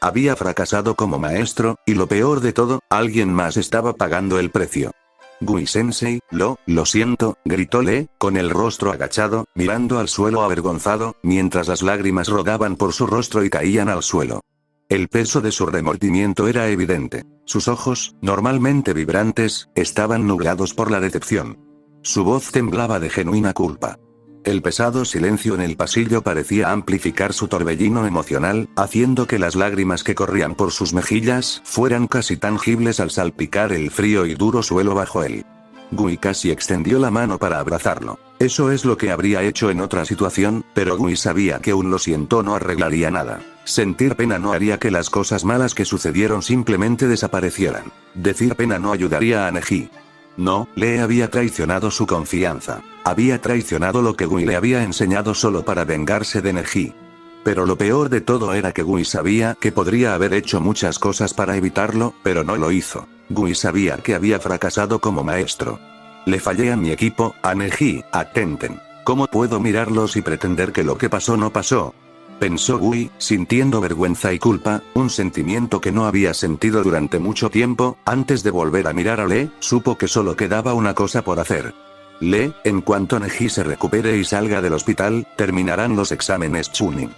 Había fracasado como maestro, y lo peor de todo, alguien más estaba pagando el precio. Gui-sensei, lo siento, gritó Lee, con el rostro agachado, mirando al suelo avergonzado, mientras las lágrimas rodaban por su rostro y caían al suelo. El peso de su remordimiento era evidente. Sus ojos, normalmente vibrantes, estaban nublados por la decepción. Su voz temblaba de genuina culpa. El pesado silencio en el pasillo parecía amplificar su torbellino emocional, haciendo que las lágrimas que corrían por sus mejillas fueran casi tangibles al salpicar el frío y duro suelo bajo él. Gui casi extendió la mano para abrazarlo. Eso es lo que habría hecho en otra situación, pero Gui sabía que un lo siento no arreglaría nada. Sentir pena no haría que las cosas malas que sucedieron simplemente desaparecieran. Decir pena no ayudaría a Neji. No, Lee había traicionado su confianza. Había traicionado lo que Gui le había enseñado solo para vengarse de Neji. Pero lo peor de todo era que Gui sabía que podría haber hecho muchas cosas para evitarlo, pero no lo hizo. Gui sabía que había fracasado como maestro. Le fallé a mi equipo, a Neji, a Tenten. ¿Cómo puedo mirarlos y pretender que lo que pasó no pasó? Pensó Gui, sintiendo vergüenza y culpa, un sentimiento que no había sentido durante mucho tiempo. Antes de volver a mirar a Lee, supo que solo quedaba una cosa por hacer. Lee, en cuanto Neji se recupere y salga del hospital, terminarán los exámenes Chunin.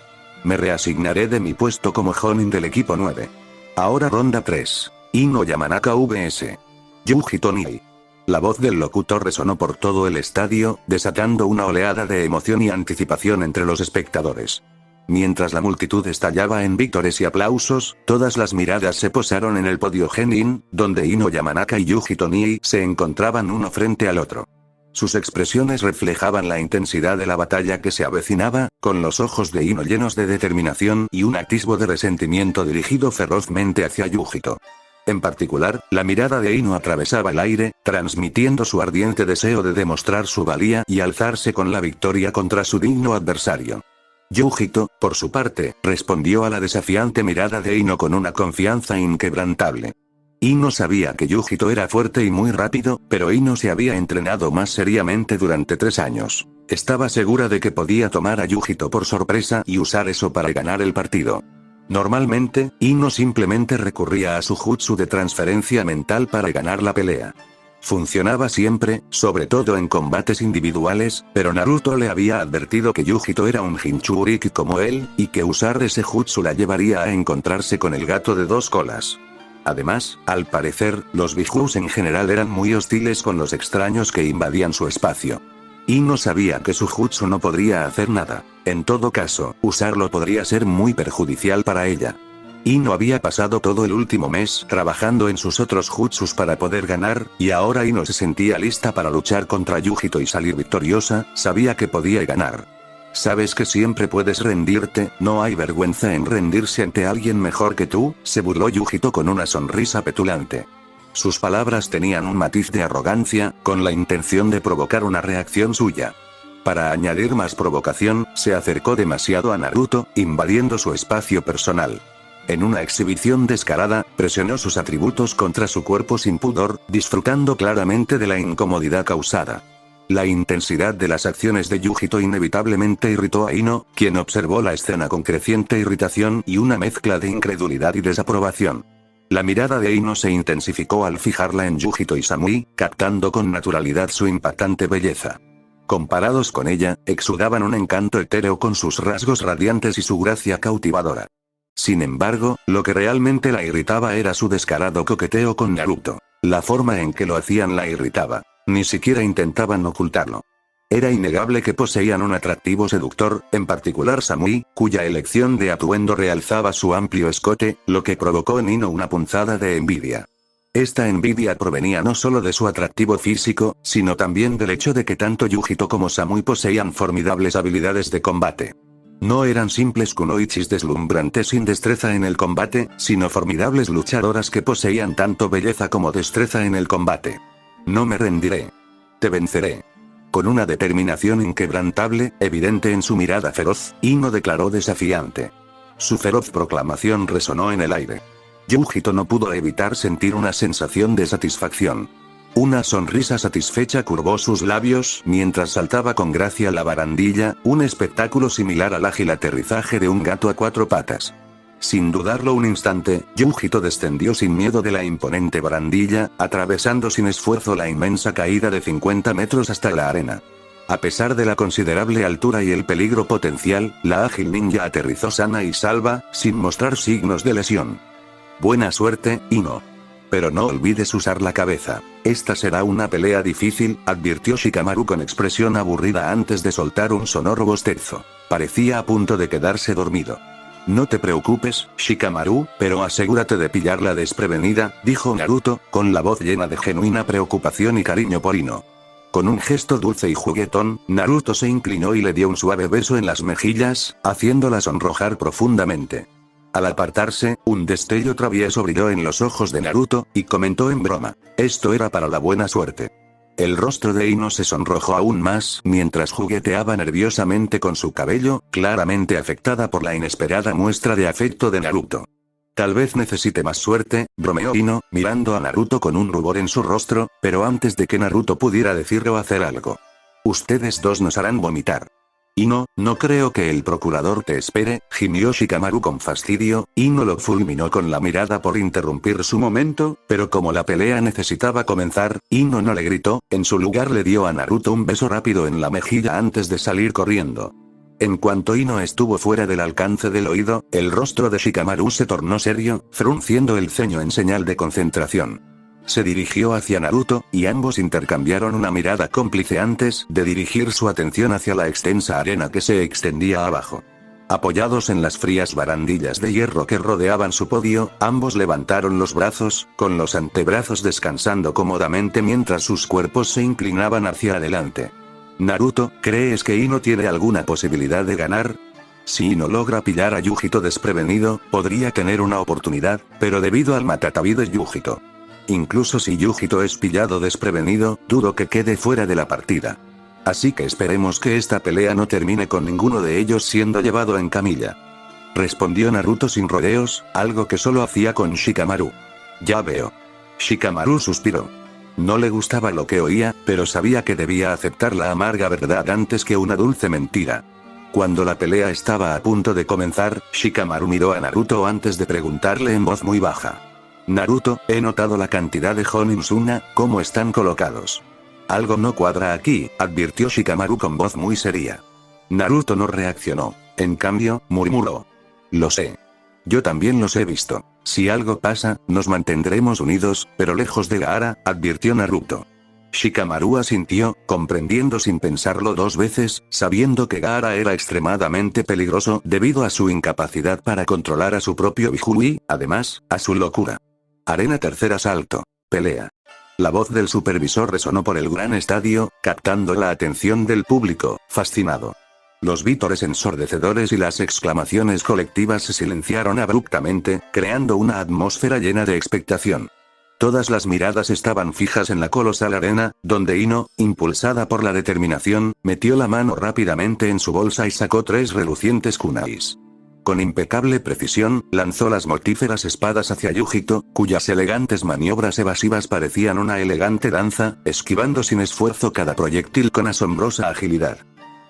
Me reasignaré de mi puesto como Jonin del equipo 9. Ahora ronda 3. Ino Yamanaka vs. Yuji Tonii. La voz del locutor resonó por todo el estadio, desatando una oleada de emoción y anticipación entre los espectadores. Mientras la multitud estallaba en vítores y aplausos, todas las miradas se posaron en el podio Genin, donde Ino Yamanaka y Yuji Tonii se encontraban uno frente al otro. Sus expresiones reflejaban la intensidad de la batalla que se avecinaba, con los ojos de Ino llenos de determinación y un atisbo de resentimiento dirigido ferozmente hacia Yujito. En particular, la mirada de Ino atravesaba el aire, transmitiendo su ardiente deseo de demostrar su valía y alzarse con la victoria contra su digno adversario. Yujito, por su parte, respondió a la desafiante mirada de Ino con una confianza inquebrantable. Ino sabía que Yujito era fuerte y muy rápido, pero Ino se había entrenado más seriamente durante 3 años. Estaba segura de que podía tomar a Yujito por sorpresa y usar eso para ganar el partido. Normalmente, Ino simplemente recurría a su jutsu de transferencia mental para ganar la pelea. Funcionaba siempre, sobre todo en combates individuales, pero Naruto le había advertido que Yujito era un Jinchuriki como él, y que usar ese jutsu la llevaría a encontrarse con el gato de 2 colas. Además, al parecer, los bijus en general eran muy hostiles con los extraños que invadían su espacio. Ino sabía que su jutsu no podría hacer nada. En todo caso, usarlo podría ser muy perjudicial para ella. Ino había pasado todo el último mes trabajando en sus otros jutsus para poder ganar, y ahora Ino se sentía lista para luchar contra Yujito y salir victoriosa. Sabía que podía ganar. Sabes que siempre puedes rendirte, no hay vergüenza en rendirse ante alguien mejor que tú, se burló Yujito con una sonrisa petulante. Sus palabras tenían un matiz de arrogancia, con la intención de provocar una reacción suya. Para añadir más provocación, se acercó demasiado a Naruto, invadiendo su espacio personal. En una exhibición descarada, presionó sus atributos contra su cuerpo sin pudor, disfrutando claramente de la incomodidad causada. La intensidad de las acciones de Yujito inevitablemente irritó a Ino, quien observó la escena con creciente irritación y una mezcla de incredulidad y desaprobación. La mirada de Ino se intensificó al fijarla en Yujito y Samui, captando con naturalidad su impactante belleza. Comparados con ella, exudaban un encanto etéreo con sus rasgos radiantes y su gracia cautivadora. Sin embargo, lo que realmente la irritaba era su descarado coqueteo con Naruto. La forma en que lo hacían la irritaba. Ni siquiera intentaban ocultarlo. Era innegable que poseían un atractivo seductor, en particular Samui, cuya elección de atuendo realzaba su amplio escote, lo que provocó en Ino una punzada de envidia. Esta envidia provenía no solo de su atractivo físico, sino también del hecho de que tanto Yujito como Samui poseían formidables habilidades de combate. No eran simples kunoichis deslumbrantes sin destreza en el combate, sino formidables luchadoras que poseían tanto belleza como destreza en el combate. No me rendiré. Te venceré. Con una determinación inquebrantable, evidente en su mirada feroz, Ino declaró desafiante. Su feroz proclamación resonó en el aire. Yujito no pudo evitar sentir una sensación de satisfacción. Una sonrisa satisfecha curvó sus labios mientras saltaba con gracia la barandilla, un espectáculo similar al ágil aterrizaje de un gato a 4 patas. Sin dudarlo un instante, Yujito descendió sin miedo de la imponente barandilla, atravesando sin esfuerzo la inmensa caída de 50 metros hasta la arena. A pesar de la considerable altura y el peligro potencial, la ágil ninja aterrizó sana y salva, sin mostrar signos de lesión. Buena suerte, Ino. Pero no olvides usar la cabeza. Esta será una pelea difícil, advirtió Shikamaru con expresión aburrida antes de soltar un sonoro bostezo. Parecía a punto de quedarse dormido. No te preocupes, Shikamaru, pero asegúrate de pillarla desprevenida, dijo Naruto, con la voz llena de genuina preocupación y cariño por Ino. Con un gesto dulce y juguetón, Naruto se inclinó y le dio un suave beso en las mejillas, haciéndola sonrojar profundamente. Al apartarse, un destello travieso brilló en los ojos de Naruto, y comentó en broma. Esto era para la buena suerte. El rostro de Ino se sonrojó aún más mientras jugueteaba nerviosamente con su cabello, claramente afectada por la inesperada muestra de afecto de Naruto. Tal vez necesite más suerte, bromeó Ino, mirando a Naruto con un rubor en su rostro, pero antes de que Naruto pudiera decir o hacer algo. Ustedes dos nos harán vomitar. Ino, no creo que el procurador te espere, gimió Shikamaru con fastidio. Ino lo fulminó con la mirada por interrumpir su momento, pero como la pelea necesitaba comenzar, Ino no le gritó, en su lugar le dio a Naruto un beso rápido en la mejilla antes de salir corriendo. En cuanto Ino estuvo fuera del alcance del oído, el rostro de Shikamaru se tornó serio, frunciendo el ceño en señal de concentración. Se dirigió hacia Naruto, y ambos intercambiaron una mirada cómplice antes de dirigir su atención hacia la extensa arena que se extendía abajo. Apoyados en las frías barandillas de hierro que rodeaban su podio, ambos levantaron los brazos, con los antebrazos descansando cómodamente mientras sus cuerpos se inclinaban hacia adelante. Naruto, ¿crees que Ino tiene alguna posibilidad de ganar? Si Ino logra pillar a Yujito desprevenido, podría tener una oportunidad, pero debido al matatabi de Yujito. Incluso si Yujito es pillado desprevenido, dudo que quede fuera de la partida. Así que esperemos que esta pelea no termine con ninguno de ellos siendo llevado en camilla. Respondió Naruto sin rodeos, algo que solo hacía con Shikamaru. Ya veo. Shikamaru suspiró. No le gustaba lo que oía, pero sabía que debía aceptar la amarga verdad antes que una dulce mentira. Cuando la pelea estaba a punto de comenzar, Shikamaru miró a Naruto antes de preguntarle en voz muy baja. Naruto, he notado la cantidad de Jonin Suna, ¿cómo están colocados? Algo no cuadra aquí, advirtió Shikamaru con voz muy seria. Naruto no reaccionó. En cambio, murmuró. Lo sé. Yo también los he visto. Si algo pasa, nos mantendremos unidos, pero lejos de Gaara, advirtió Naruto. Shikamaru asintió, comprendiendo sin pensarlo 2 veces, sabiendo que Gaara era extremadamente peligroso debido a su incapacidad para controlar a su propio Biju y, además, a su locura. Arena tercer asalto. Pelea. La voz del supervisor resonó por el gran estadio, captando la atención del público, fascinado. Los vítores ensordecedores y las exclamaciones colectivas se silenciaron abruptamente, creando una atmósfera llena de expectación. Todas las miradas estaban fijas en la colosal arena, donde Ino, impulsada por la determinación, metió la mano rápidamente en su bolsa y sacó 3 relucientes kunais. Con impecable precisión, lanzó las mortíferas espadas hacia Yujito, cuyas elegantes maniobras evasivas parecían una elegante danza, esquivando sin esfuerzo cada proyectil con asombrosa agilidad.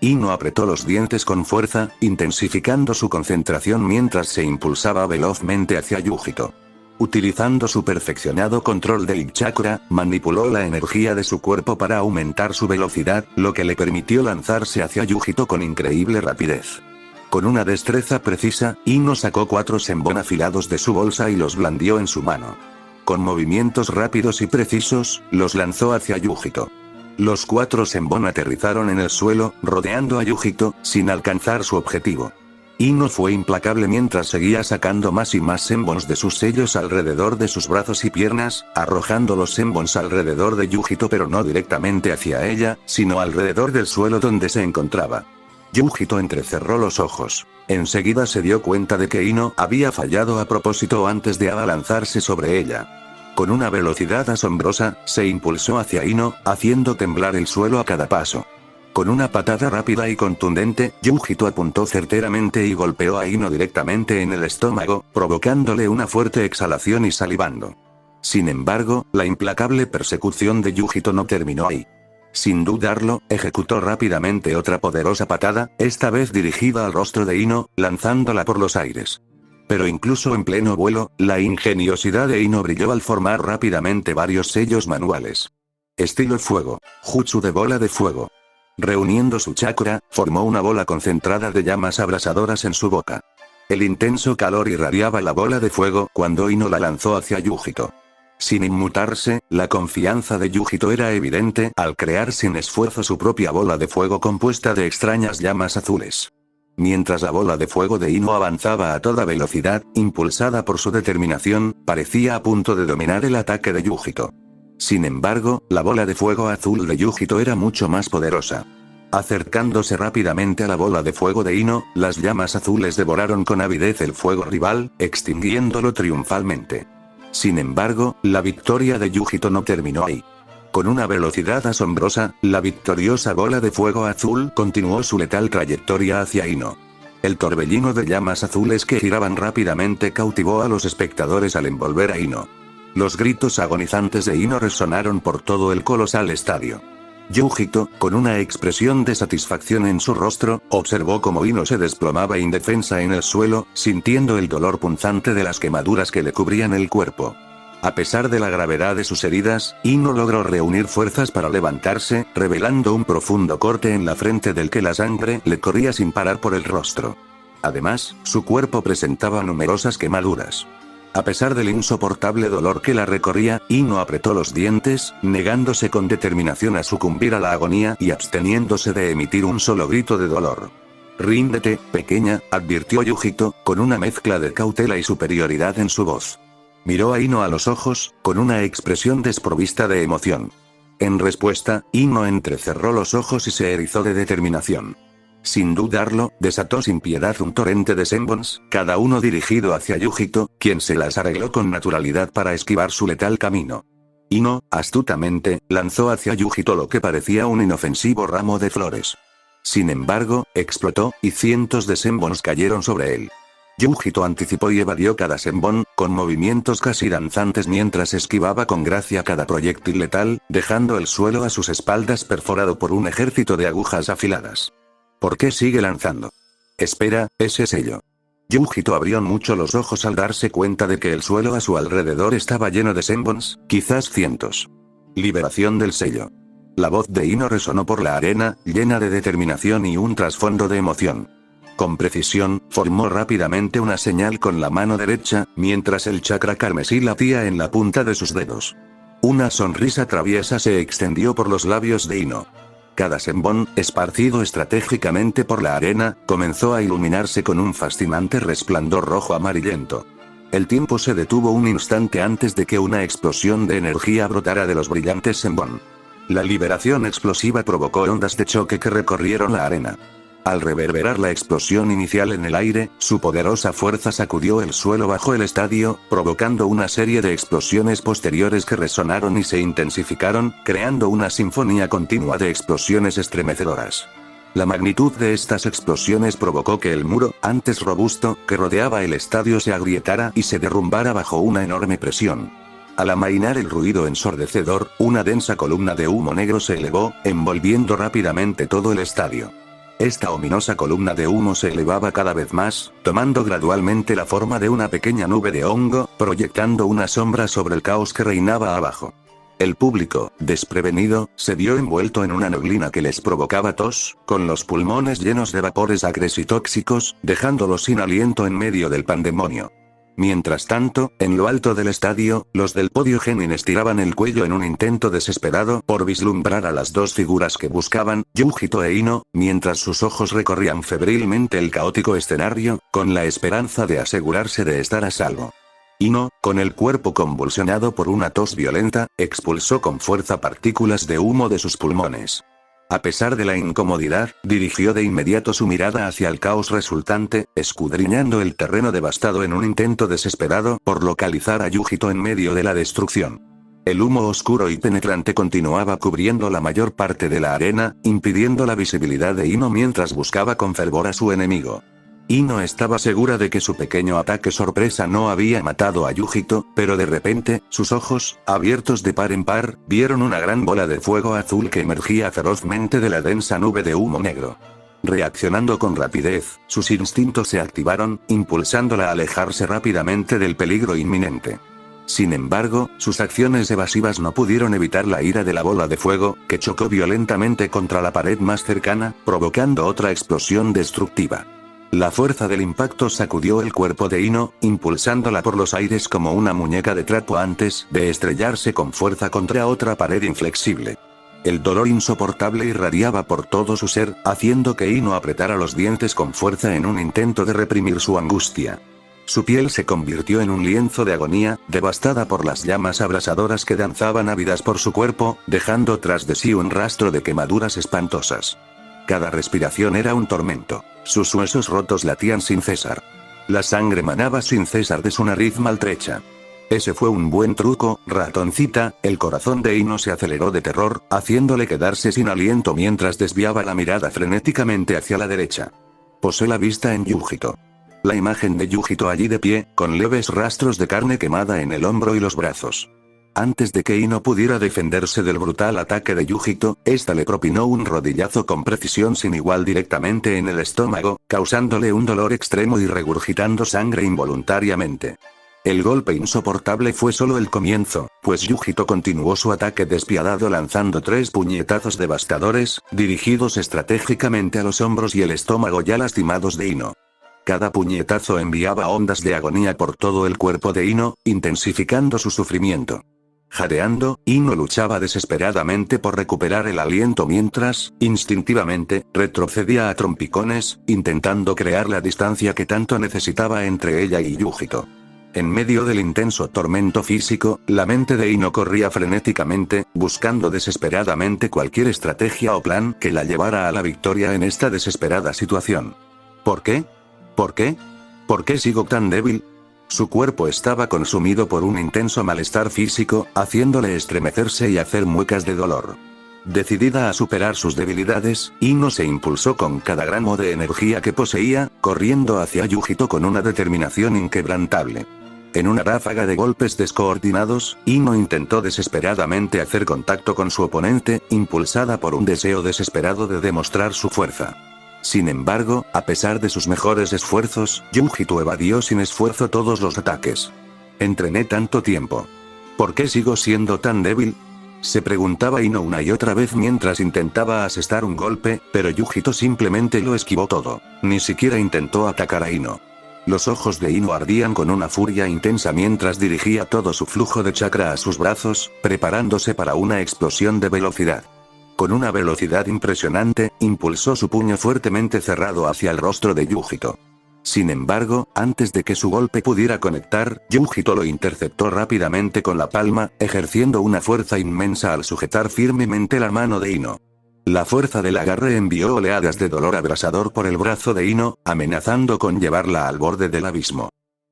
Ino apretó los dientes con fuerza, intensificando su concentración mientras se impulsaba velozmente hacia Yujito. Utilizando su perfeccionado control del chakra, manipuló la energía de su cuerpo para aumentar su velocidad, lo que le permitió lanzarse hacia Yujito con increíble rapidez. Con una destreza precisa, Ino sacó 4 senbon afilados de su bolsa y los blandió en su mano. Con movimientos rápidos y precisos, los lanzó hacia Yujito. Los 4 senbon aterrizaron en el suelo, rodeando a Yujito, sin alcanzar su objetivo. Ino fue implacable mientras seguía sacando más y más senbons de sus sellos alrededor de sus brazos y piernas, arrojando los senbons alrededor de Yujito pero no directamente hacia ella, sino alrededor del suelo donde se encontraba. Yujito entrecerró los ojos. Enseguida se dio cuenta de que Ino había fallado a propósito antes de abalanzarse sobre ella. Con una velocidad asombrosa, se impulsó hacia Ino, haciendo temblar el suelo a cada paso. Con una patada rápida y contundente, Yujito apuntó certeramente y golpeó a Ino directamente en el estómago, provocándole una fuerte exhalación y salivando. Sin embargo, la implacable persecución de Yujito no terminó ahí. Sin dudarlo, ejecutó rápidamente otra poderosa patada, esta vez dirigida al rostro de Ino, lanzándola por los aires. Pero incluso en pleno vuelo, la ingeniosidad de Ino brilló al formar rápidamente varios sellos manuales. Estilo fuego. Jutsu de bola de fuego. Reuniendo su chakra, formó una bola concentrada de llamas abrasadoras en su boca. El intenso calor irradiaba la bola de fuego cuando Ino la lanzó hacia Yujito. Sin inmutarse, la confianza de Yujito era evidente al crear sin esfuerzo su propia bola de fuego compuesta de extrañas llamas azules. Mientras la bola de fuego de Ino avanzaba a toda velocidad, impulsada por su determinación, parecía a punto de dominar el ataque de Yujito. Sin embargo, la bola de fuego azul de Yujito era mucho más poderosa. Acercándose rápidamente a la bola de fuego de Ino, las llamas azules devoraron con avidez el fuego rival, extinguiéndolo triunfalmente. Sin embargo, la victoria de Yujito no terminó ahí. Con una velocidad asombrosa, la victoriosa bola de fuego azul continuó su letal trayectoria hacia Ino. El torbellino de llamas azules que giraban rápidamente cautivó a los espectadores al envolver a Ino. Los gritos agonizantes de Ino resonaron por todo el colosal estadio. Yujito, con una expresión de satisfacción en su rostro, observó cómo Ino se desplomaba indefensa en el suelo, sintiendo el dolor punzante de las quemaduras que le cubrían el cuerpo. A pesar de la gravedad de sus heridas, Ino logró reunir fuerzas para levantarse, revelando un profundo corte en la frente del que la sangre le corría sin parar por el rostro. Además, su cuerpo presentaba numerosas quemaduras. A pesar del insoportable dolor que la recorría, Ino apretó los dientes, negándose con determinación a sucumbir a la agonía y absteniéndose de emitir un solo grito de dolor. «Ríndete, pequeña», advirtió Yujito, con una mezcla de cautela y superioridad en su voz. Miró a Ino a los ojos, con una expresión desprovista de emoción. En respuesta, Ino entrecerró los ojos y se erizó de determinación. Sin dudarlo, desató sin piedad un torrente de senbons, cada uno dirigido hacia Yujito, quien se las arregló con naturalidad para esquivar su letal camino. Ino, astutamente, lanzó hacia Yujito lo que parecía un inofensivo ramo de flores. Sin embargo, explotó, y cientos de senbons cayeron sobre él. Yujito anticipó y evadió cada senbon, con movimientos casi danzantes mientras esquivaba con gracia cada proyectil letal, dejando el suelo a sus espaldas perforado por un ejército de agujas afiladas. ¿Por qué sigue lanzando? Espera, ese sello. Yujito abrió mucho los ojos al darse cuenta de que el suelo a su alrededor estaba lleno de senbons, quizás cientos. Liberación del sello. La voz de Ino resonó por la arena, llena de determinación y un trasfondo de emoción. Con precisión, formó rápidamente una señal con la mano derecha, mientras el chakra carmesí latía en la punta de sus dedos. Una sonrisa traviesa se extendió por los labios de Ino. Cada senbon, esparcido estratégicamente por la arena, comenzó a iluminarse con un fascinante resplandor rojo amarillento. El tiempo se detuvo un instante antes de que una explosión de energía brotara de los brillantes senbon. La liberación explosiva provocó ondas de choque que recorrieron la arena. Al reverberar la explosión inicial en el aire, su poderosa fuerza sacudió el suelo bajo el estadio, provocando una serie de explosiones posteriores que resonaron y se intensificaron, creando una sinfonía continua de explosiones estremecedoras. La magnitud de estas explosiones provocó que el muro, antes robusto, que rodeaba el estadio se agrietara y se derrumbara bajo una enorme presión. Al amainar el ruido ensordecedor, una densa columna de humo negro se elevó, envolviendo rápidamente todo el estadio. Esta ominosa columna de humo se elevaba cada vez más, tomando gradualmente la forma de una pequeña nube de hongo, proyectando una sombra sobre el caos que reinaba abajo. El público, desprevenido, se vio envuelto en una neblina que les provocaba tos, con los pulmones llenos de vapores agres y tóxicos, dejándolos sin aliento en medio del pandemonio. Mientras tanto, en lo alto del estadio, los del podio Genin estiraban el cuello en un intento desesperado por vislumbrar a las dos figuras que buscaban, Yujito e Ino, mientras sus ojos recorrían febrilmente el caótico escenario, con la esperanza de asegurarse de estar a salvo. Ino, con el cuerpo convulsionado por una tos violenta, expulsó con fuerza partículas de humo de sus pulmones. A pesar de la incomodidad, dirigió de inmediato su mirada hacia el caos resultante, escudriñando el terreno devastado en un intento desesperado por localizar a Yujito en medio de la destrucción. El humo oscuro y penetrante continuaba cubriendo la mayor parte de la arena, impidiendo la visibilidad de Ino mientras buscaba con fervor a su enemigo. Ino estaba segura de que su pequeño ataque sorpresa no había matado a Yujito, pero de repente, sus ojos, abiertos de par en par, vieron una gran bola de fuego azul que emergía ferozmente de la densa nube de humo negro. Reaccionando con rapidez, sus instintos se activaron, impulsándola a alejarse rápidamente del peligro inminente. Sin embargo, sus acciones evasivas no pudieron evitar la ira de la bola de fuego, que chocó violentamente contra la pared más cercana, provocando otra explosión destructiva. La fuerza del impacto sacudió el cuerpo de Ino, impulsándola por los aires como una muñeca de trapo antes de estrellarse con fuerza contra otra pared inflexible. El dolor insoportable irradiaba por todo su ser, haciendo que Ino apretara los dientes con fuerza en un intento de reprimir su angustia. Su piel se convirtió en un lienzo de agonía, devastada por las llamas abrasadoras que danzaban ávidas por su cuerpo, dejando tras de sí un rastro de quemaduras espantosas. Cada respiración era un tormento. Sus huesos rotos latían sin cesar. La sangre manaba sin cesar de su nariz maltrecha. Ese fue un buen truco, ratoncita. El corazón de Ino se aceleró de terror, haciéndole quedarse sin aliento mientras desviaba la mirada frenéticamente hacia la derecha. Posó la vista en Yujito. La imagen de Yujito allí de pie, con leves rastros de carne quemada en el hombro y los brazos. Antes de que Ino pudiera defenderse del brutal ataque de Yujito, ésta le propinó un rodillazo con precisión sin igual directamente en el estómago, causándole un dolor extremo y regurgitando sangre involuntariamente. El golpe insoportable fue solo el comienzo, pues Yujito continuó su ataque despiadado lanzando 3 puñetazos devastadores, dirigidos estratégicamente a los hombros y el estómago ya lastimados de Ino. Cada puñetazo enviaba ondas de agonía por todo el cuerpo de Ino, intensificando su sufrimiento. Jadeando, Ino luchaba desesperadamente por recuperar el aliento mientras, instintivamente, retrocedía a trompicones, intentando crear la distancia que tanto necesitaba entre ella y Yujito. En medio del intenso tormento físico, la mente de Ino corría frenéticamente, buscando desesperadamente cualquier estrategia o plan que la llevara a la victoria en esta desesperada situación. ¿Por qué? ¿Por qué? ¿Por qué sigo tan débil? Su cuerpo estaba consumido por un intenso malestar físico, haciéndole estremecerse y hacer muecas de dolor. Decidida a superar sus debilidades, Ino se impulsó con cada gramo de energía que poseía, corriendo hacia Yujito con una determinación inquebrantable. En una ráfaga de golpes descoordinados, Ino intentó desesperadamente hacer contacto con su oponente, impulsada por un deseo desesperado de demostrar su fuerza. Sin embargo, a pesar de sus mejores esfuerzos, Yujito evadió sin esfuerzo todos los ataques. Entrené tanto tiempo. ¿Por qué sigo siendo tan débil? Se preguntaba Ino una y otra vez mientras intentaba asestar un golpe, pero Yujito simplemente lo esquivó todo. Ni siquiera intentó atacar a Ino. Los ojos de Ino ardían con una furia intensa mientras dirigía todo su flujo de chakra a sus brazos, preparándose para una explosión de velocidad. Con una velocidad impresionante, impulsó su puño fuertemente cerrado hacia el rostro de Yujito. Sin embargo, antes de que su golpe pudiera conectar, Yujito lo interceptó rápidamente con la palma, ejerciendo una fuerza inmensa al sujetar firmemente la mano de Ino. La fuerza del agarre envió oleadas de dolor abrasador por el brazo de Ino, amenazando con llevarla al borde del abismo.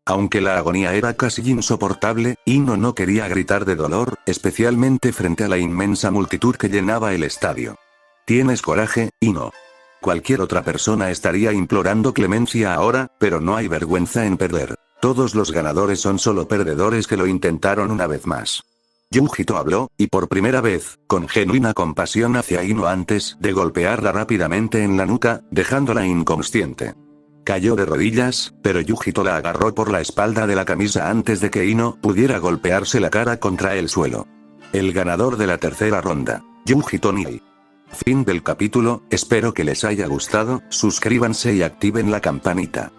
Aunque la agonía era casi insoportable, Ino no quería gritar de dolor, especialmente frente a la inmensa multitud que llenaba el estadio. «Tienes coraje, Ino. Cualquier otra persona estaría implorando clemencia ahora, pero no hay vergüenza en perder. Todos los ganadores son solo perdedores que lo intentaron una vez más». Yujito habló, y por primera vez, con genuina compasión hacia Ino antes de golpearla rápidamente en la nuca, dejándola inconsciente. Cayó de rodillas, pero Yujito la agarró por la espalda de la camisa antes de que Ino pudiera golpearse la cara contra el suelo. El ganador de la tercera ronda, Yujito Nii. Fin del capítulo, espero que les haya gustado, suscríbanse y activen la campanita.